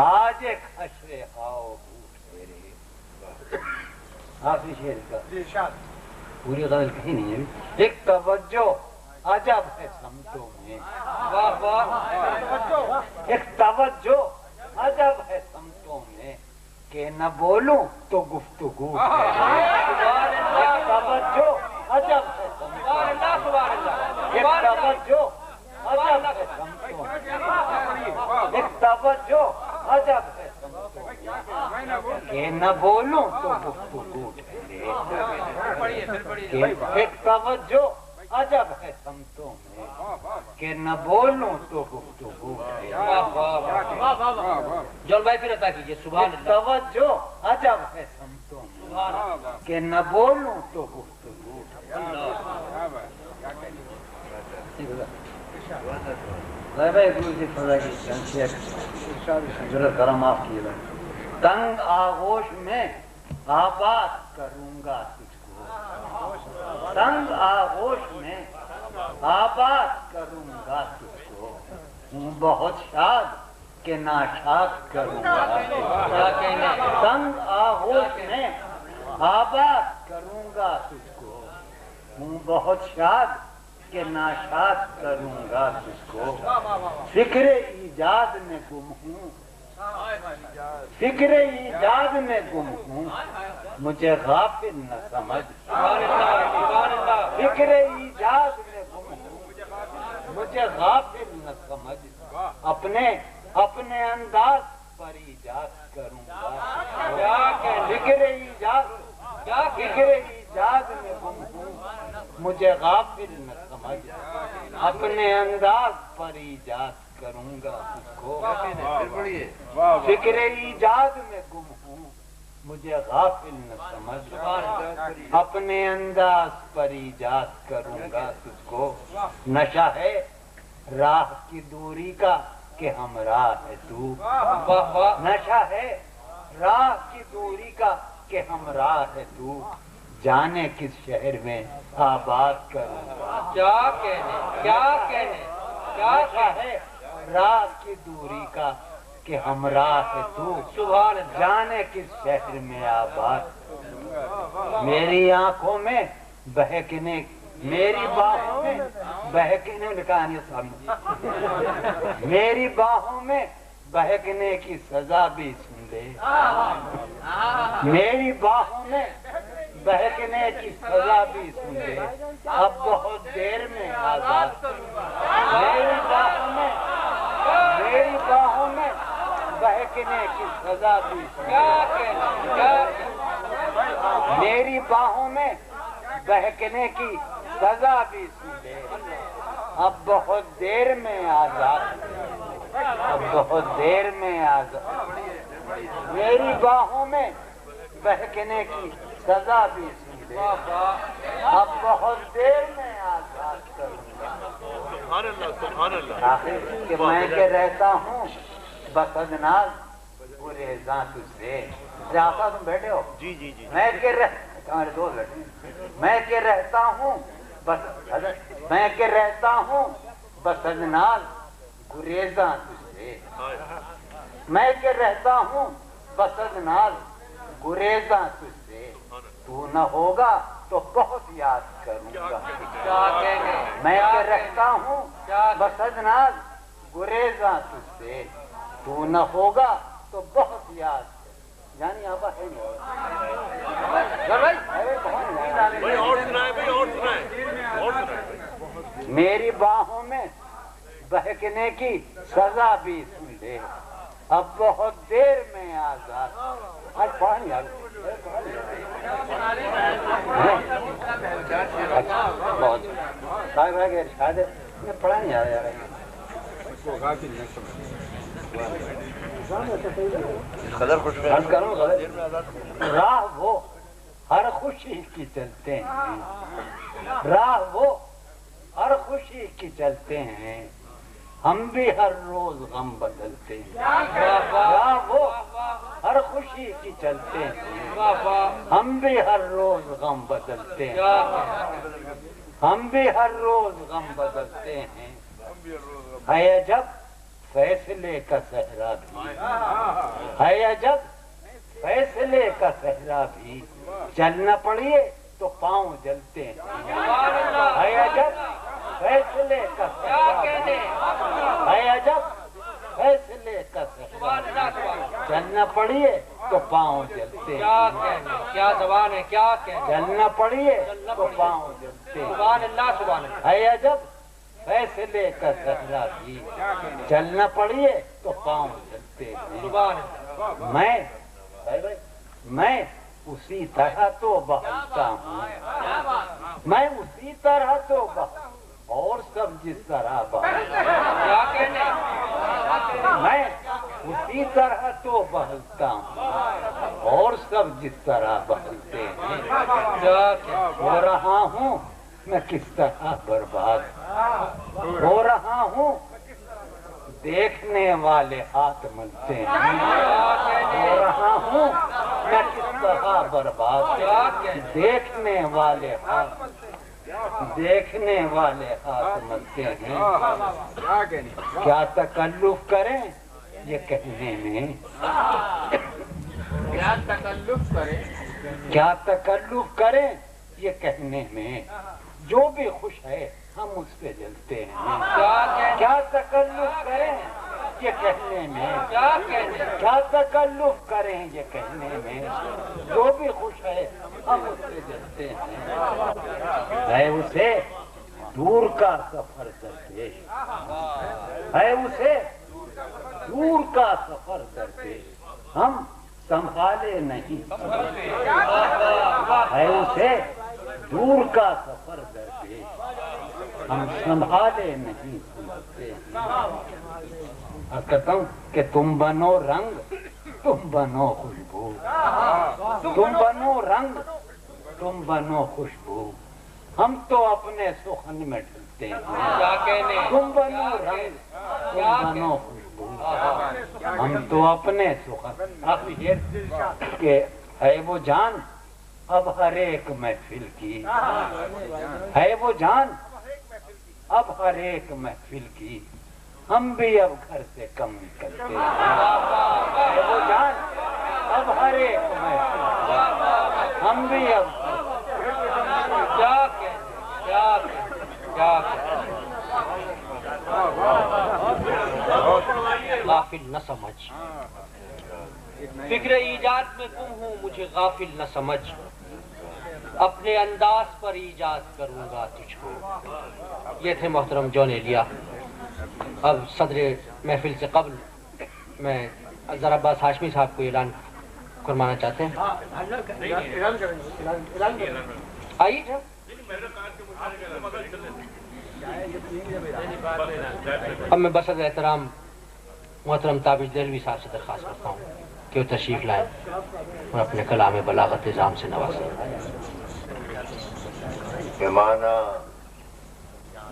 آج ایک حشر خواہ ہو ٹھہرے۔ آخری شعر کا پوری غزل کہیں نہیں ہے. ایک توجہ عجب ہے سمتوں میں. واہ واہ. ایک توجہ عجب ہے سمتوں میں کہ نہ بولوں تو گفتگو ہے. ایک توجہ عجب ہے سمتوں میں. ایک توجہ عجب ہے سمتوں میں. ایک توجہ عجب ہے سمتوں میں کہ نہ بولوں تو گفتگو ٹھہرے. ایک توجہ عجب ہے سمتوں میں کہ نہ بولوں تو گفتگو ٹھہرے. جون بھائی پھر عطا کیجیے. سبحان اللہ. توجہ عجب ہے سمتوں میں کہ نہ بولوں تو گفتگو کرم آپ کیے. تنگ آغوش میں آباد کروں گا تجھ کو. تنگ آغوش میں آباد کروں گا تجھ کو. ہوں بہت شاد کہ ناشاد کروں گا. تنگ آغوش میں آباد کروں گا تجھ کو. ہوں بہت شاد کہ ناشاد کروں گا تجھ کو. فکر ایجاد میں گم ہوں. فکر ایجاد میں گم ہوں. مجھے غافل نہ سمجھ. فکر ایجاد میں گم ہوں. مجھے غافل نہ سمجھ. اپنے انداز پر ایجاد کروں گا. فکر ایجاد میں گم ہوں. مجھے غافل نہ سمجھ. اپنے انداز پر ایجاد کروں گا تجھ کو. فکر ایجاد میں گم ہوں. مجھے غافل نہ سمجھ. اپنے انداز پر ایجاد کروں گا تجھ کو. نشہ ہے راہ کی دوری کا کہ ہمراہ ہے تو. نشہ ہے راہ کی دوری کا کہ ہمراہ ہے تو. جانے کس شہر میں آباد کروں گا. کیا کہنے نشہ ہے راہ کی دوری کا کہ ہمراہ ہے تو. سبحان اللہ. جانے کس شہر میں آباد. میری آنکھوں میں بہکنے میری باہوں میں بہکنے لکھا نہیں سامنے. میری باہوں میں بہکنے کی سزا بھی سن لے. میری باہوں میں بہکنے کی سزا بھی سن لے. اب بہت دیر میں آزاد. میری باہوں میں بہکنے کی سزا بھی سن لے. میری باہوں میں بہکنے کی سزا بھی سن لے. اب بہت دیر میں آزاد. اب بہت دیر میں آزاد. میری باہوں میں بہکنے کی سزا بھی سن لے. اب بہت دیر میں آزاد کروں گا. آخر کہ میں کہ رہتا ہوں بس ادناز گریزاں تجھ سے. آقا تم بیٹھے ہو. جی جی جی. میں کہ ہمارے دوست بیٹھے. میں کہ رہتا ہوں بس ادناز گریزاں تجھ سے. میں کہ رہتا ہوں بس ادناز گریزاں تجھ سے. تو نہ ہوگا تو بہت یاد کروں گا. میں کہ رہتا ہوں بس ادناز گریزاں تجھ سے. تو نہ ہوگا تو بہت یاد. یعنی آبا ہے نہیں. میری باہوں میں بہکنے کی سزا بھی سن لے. اب بہت دیر میں آزاد. آج پڑھا نہیں آگے. بہت صاحب ہے کہ ارشاد ہے. پڑھا نہیں آ رہا یار. راہ وہ ہر خوشی کی چلتے ہیں. راہ وہ ہر خوشی کی چلتے ہیں. ہم بھی ہر روز غم بدلتے ہیں. راہ وہ ہر خوشی کی چلتے ہیں. ہم بھی ہر روز غم بدلتے ہیں. ہم بھی ہر روز غم بدلتے ہیں. ہے جب فیصلے کا صحرا بھی. ہے جب فیصلے کا صحرا بھی. چلنا پڑیے تو پاؤں جلتے ہیں. ہے عجب فیصلے کا ہے عجب فیصلے کا چلنا پڑیے تو پاؤں جلتے ہیں. کیا زبان ہے, کیا چلنا پڑیے تو پاؤں جلتے ہیں. سبحان اللہ سبحان اللہ. ہے عجب فیصلے کا صحرا بھی چلنا پڑیے تو پاؤں جلتے ہیں. میں اسی طرح تو بہلتا ہوں, میں اسی طرح تو اور سب جس طرح میں اسی طرح تو بہلتا ہوں اور سب جس طرح بہلتے ہیں. ہو رہا ہوں میں کس طرح برباد ہو رہا ہوں, دیکھنے والے ہاتھ ملتے ہیں. ہو رہا ہوں میں کس طرح برباد, دیکھنے والے ہاتھ ملتے ہیں. کیا تکلف کریں یہ کہنے میں, کیا تکلف کریں یہ کہنے میں, جو بھی خوش ہے ہم اس پہ جلتے ہیں. کیا تکلف کریں یہ کہنے میں, کیا تکلف کریں یہ کہنے میں, جو بھی خوش ہے ہم اس پہ جلتے ہیں. ہے اسے دور کا سفر درپیش, ہے اسے دور کا سفر درپیش, ہم سنبھالے نہیں. ہے اسے دور کا سفر درپیش, ہم سنبھالے نہیں سنتے. کہتا ہوں کہ تم بنو رنگ, تم بنو خوشبو, تم بنو رنگ, تم بنو خوشبو, ہم تو اپنے سخن میں ڈلتے ہیں. تم بنو رنگ, تم بنو خوشبو, ہم تو اپنے سخن. اب یہ کہ ہے وہ جان اب ہر ایک محفل کی, ہے وہ جان اب ہر ایک محفل کی, ہم بھی اب گھر سے کم نکلتے ہیں. ہے وہ جان اب ہر ایک محفل کی, ہم بھی اب غافل نہ سمجھ, فکر ایجاد میں گم ہوں مجھے غافل نہ سمجھ, اپنے انداز پر ایجاد کروں گا تجھ کو. یہ تھے محترم جون ایلیا. اب صدر محفل سے قبل میں ذرا عباس ہاشمی صاحب کو اعلان فرمانا چاہتے ہیں. آئیے. اب میں بصدر احترام محترم تابش دہلوی صاحب سے درخواست کرتا ہوں کہ وہ تشریف لائیں اور اپنے کلام بلاغت نظام سے نوازیں. پیمانہ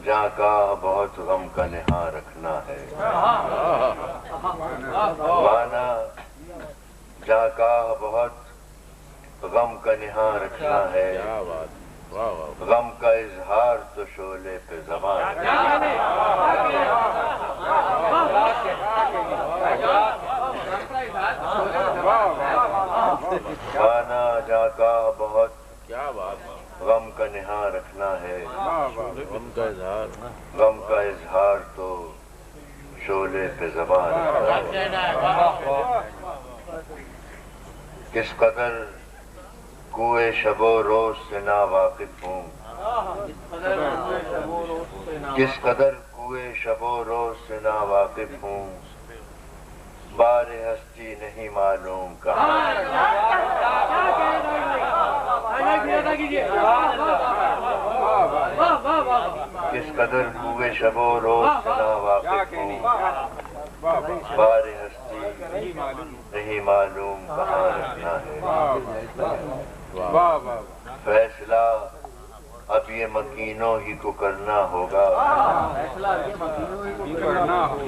جہاں کا بہت غم کا نہاں رکھنا ہے, پیمانہ جہاں کا بہت غم کا نہاں رکھنا ہے, غم کا اظہار تو شعلے پہ زبان ہے. پیمانہ جہاں کا بہت غم کا نہاں رکھنا ہے, غم کا اظہار تو شعلے پہ زبان ہے. کس قدر کوئے شب و روز سے نا واقف ہوں, کس قدر کوئے شب و روز سے نا واقف ہوں, بار ہستی نہیں معلوم کہاں. کس قدر کوئے شب و روز سے نا واقف ہوں, بار ہستی نہیں معلوم کہاں رکھنا ہے. فیصلہ اب یہ مکینوں ہی کو کرنا ہوگا,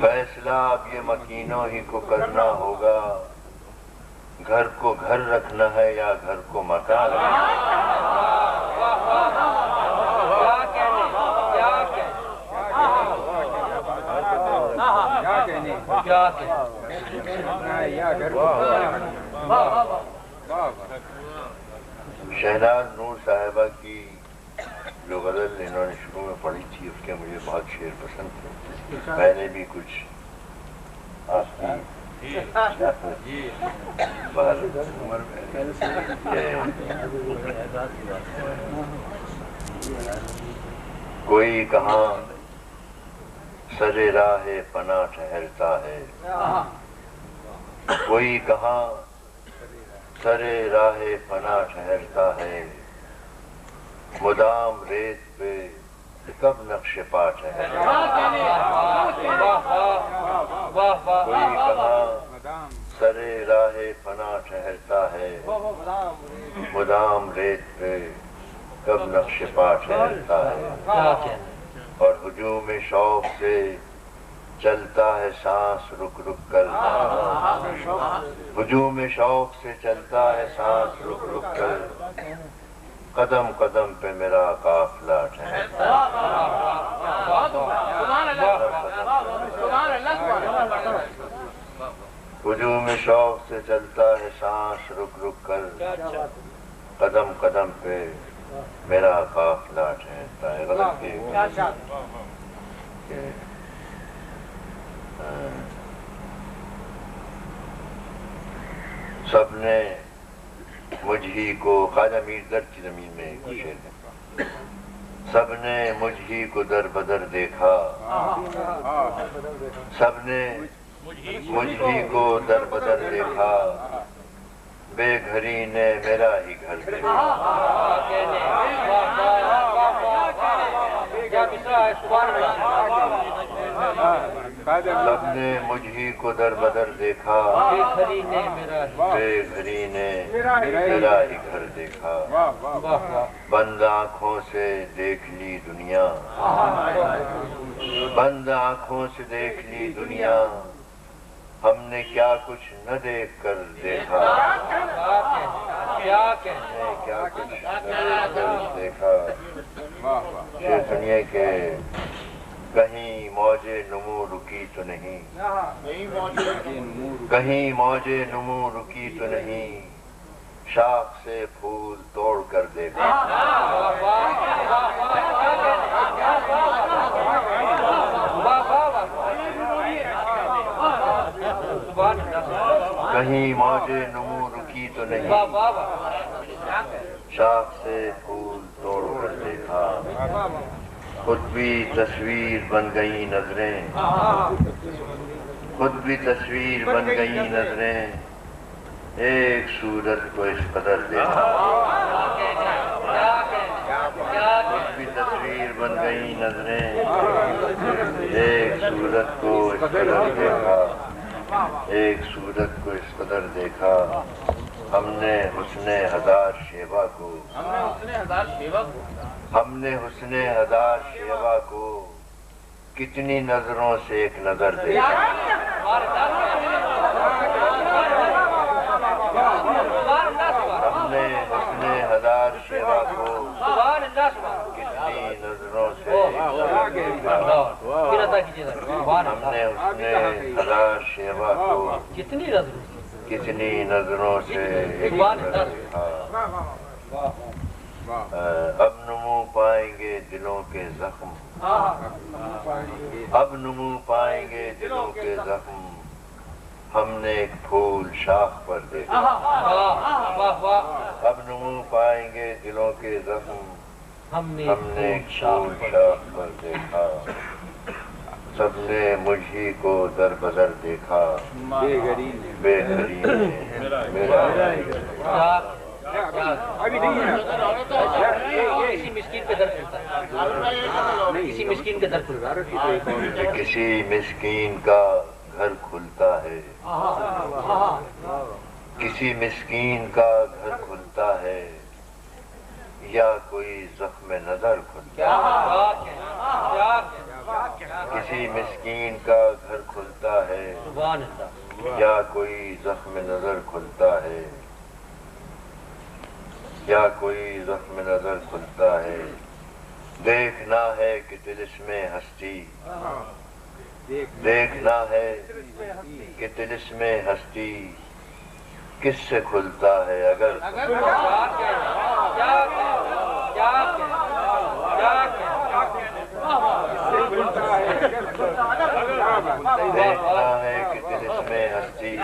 فیصلہ اب یہ مکینوں ہی کو کرنا ہوگا, گھر کو گھر رکھنا ہے یا گھر کو مکان رکھنا ہے. شہناز نور صاحبہ کی جو غزل انہوں نے شروع میں پڑھی تھی اس کے مجھے بہت شعر پسند تھے. میں نے بھی کچھ آپ کی عمر میں کوئی کہاں سر راہ پناہ ٹھہرتا ہے, کوئی کہاں سر راہ پناہ ٹھہرتا ہے, مدام ریت پہ کب نقش پا ٹھہرتا ہے. کوئی کہاں سر راہ پناہ ٹھہرتا ہے, مدام ریت پہ کب نقش پا ٹھہرتا ہے. اور ہجوم شوق سے چلتا ہے سانس رک رک کر, ہجوم شوق سے چلتا ہے سانس رک رک کر, قدم قدم پہ میرا قافلہ ٹھہرتا ہے. ہجوم شوق سے چلتا ہے سانس رک رک کر, قدم قدم پہ میرا قافلہ ٹھہرتا ہے. غلط کہ سب نے مجھ ہی کو, خواجہ میر درد کی زمین میں ایک شعر ہے, سب نے مجھ ہی کو در بدر دیکھا, سب نے مجھ ہی کو در بدر دیکھا, بے گھری نے میرا ہی گھر دیکھا. سب نے مجھ ہی کو در بدر دیکھا, بے گھری نے میرا ہی گھر دیکھا. بند آنکھوں سے دیکھ لی دنیا, بند آنکھوں سے دیکھ لی دنیا, ہم نے کیا کچھ نہ دیکھ کر دیکھا, کیا کچھ نہ دیکھا. یہ سنیے کہ کہیں موج نمو رکی تو نہیں, کہیں موج نمو رکی تو نہیں, شاخ سے پھول توڑ کر دیکھا. کہیں موج نمو رکی تو نہیں, شاخ سے پھول توڑ کر دیکھا. خود بھی تصویر بن گئی نظریں, خود بھی تصویر بن گئی نظریں, ایک صورت کو اس قدر دیکھا. خود بھی تصویر بن گئی نظریں, ایک صورت کو اس قدر دیکھا, ایک صورت کو اس قدر دیکھا. ہم نے حسن ہزار شیوا کو, ہم نے حسن ہزار شیوا کو کتنی نظروں سے ایک نظر دیکھا. ہم نے حسن ہزار شیوا کو کتنی نظروں سے ایک نظر دیکھا. ہم نے حسن ہزار شیوا کو کتنی نظروں سے ایک نظر دیکھا. اب نمو پائیں گے دلوں کے زخم, اب نمو پائیں گے دلوں کے زخم, ہم نے ایک پھول شاخ پر دیکھا. اب نمو پائیں گے دلوں کے زخم, ہم نے ایک پھول شاخ پر دیکھا. سب نے مجھ ہی کو در بدر دیکھا, بے گھری نے میرا کسی مسکین پہ در کھلتا ہے, کسی مسکین کا در کھلتا ہے, کسی مسکین کا گھر کھلتا ہے, کسی مسکین کا گھر کھلتا ہے, یا کوئی زخم نظر کھلتا ہے. کسی مسکین کا گھر کھلتا ہے, یا کوئی زخم نظر کھلتا ہے, یا کوئی زخم نظر کھلتا ہے. دیکھنا ہے کہ طلسم ہستی, دیکھنا ہے کہ طلسم ہستی کس سے کھلتا ہے اگر دیکھنا ہے کہ دل اس میں ہستی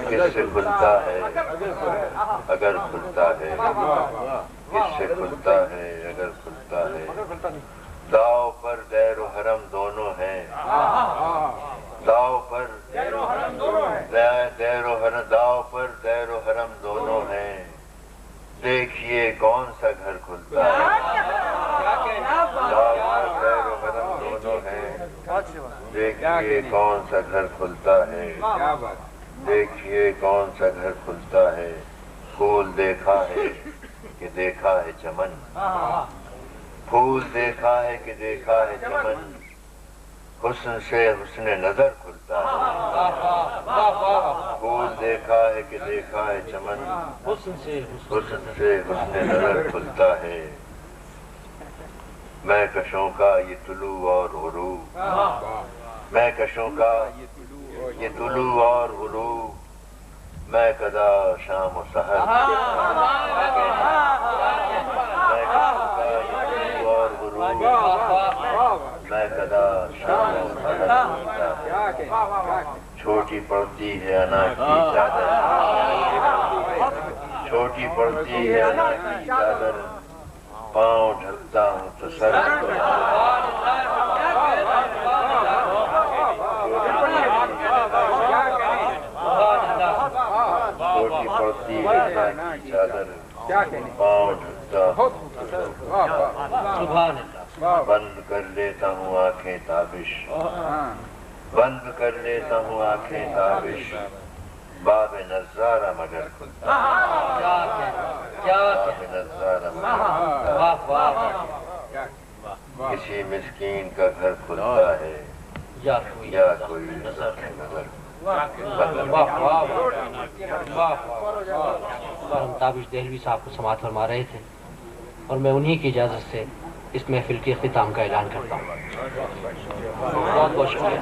کس سے کھلتا ہے اگر کھلتا ہے کس سے کھلتا ہے اگر کھلتا ہے داؤ پر دیر و حرم دونوں ہیں داؤ پر دیر و حرم داؤ پر دیر و حرم دونوں ہیں دیکھیے کون سا گھر کھلتا ہے داؤ پر دیر و حرم دونوں ہیں دیکھیے کون سا گھر کھلتا ہے دیکھیے کون سا گھر کھلتا ہے پھول دیکھا ہے کہ دیکھا ہے چمن پھول دیکھا ہے کہ دیکھا ہے چمن حسن سے حسن نظر کھلتا ہے پھول دیکھا ہے کہ دیکھا ہے چمن حسن سے حسن نظر کھلتا ہے میں کشوں کا یہ طلوع اور غروب میں کشوں کا یہ طلوع اور غروب میں کدا شام و سحر میں کدا شام و سحر چھوٹی پڑتی ہے انا کی چادر چھوٹی پڑتی ہے انا کی چادر پاؤں ڈھکتا ہوں تو سر چھوٹی پڑتی ہے انا کی چادر پاؤں ڈھکتا ہوں بند کر لیتا ہوں آنکھیں تابش بند کر لیتا ہوں آنکھیں تابش باب نظارہ مگر کھلتا باب نظارہ مگر کسی مسکین کا گھر کھلتا ہے یا کوئی نظر تابش دہلوی صاحب کو سماعت فرما رہے تھے اور میں انہی کی اجازت سے اس محفل کے اختتام کا اعلان کرتا ہوں بہت بہت شکریہ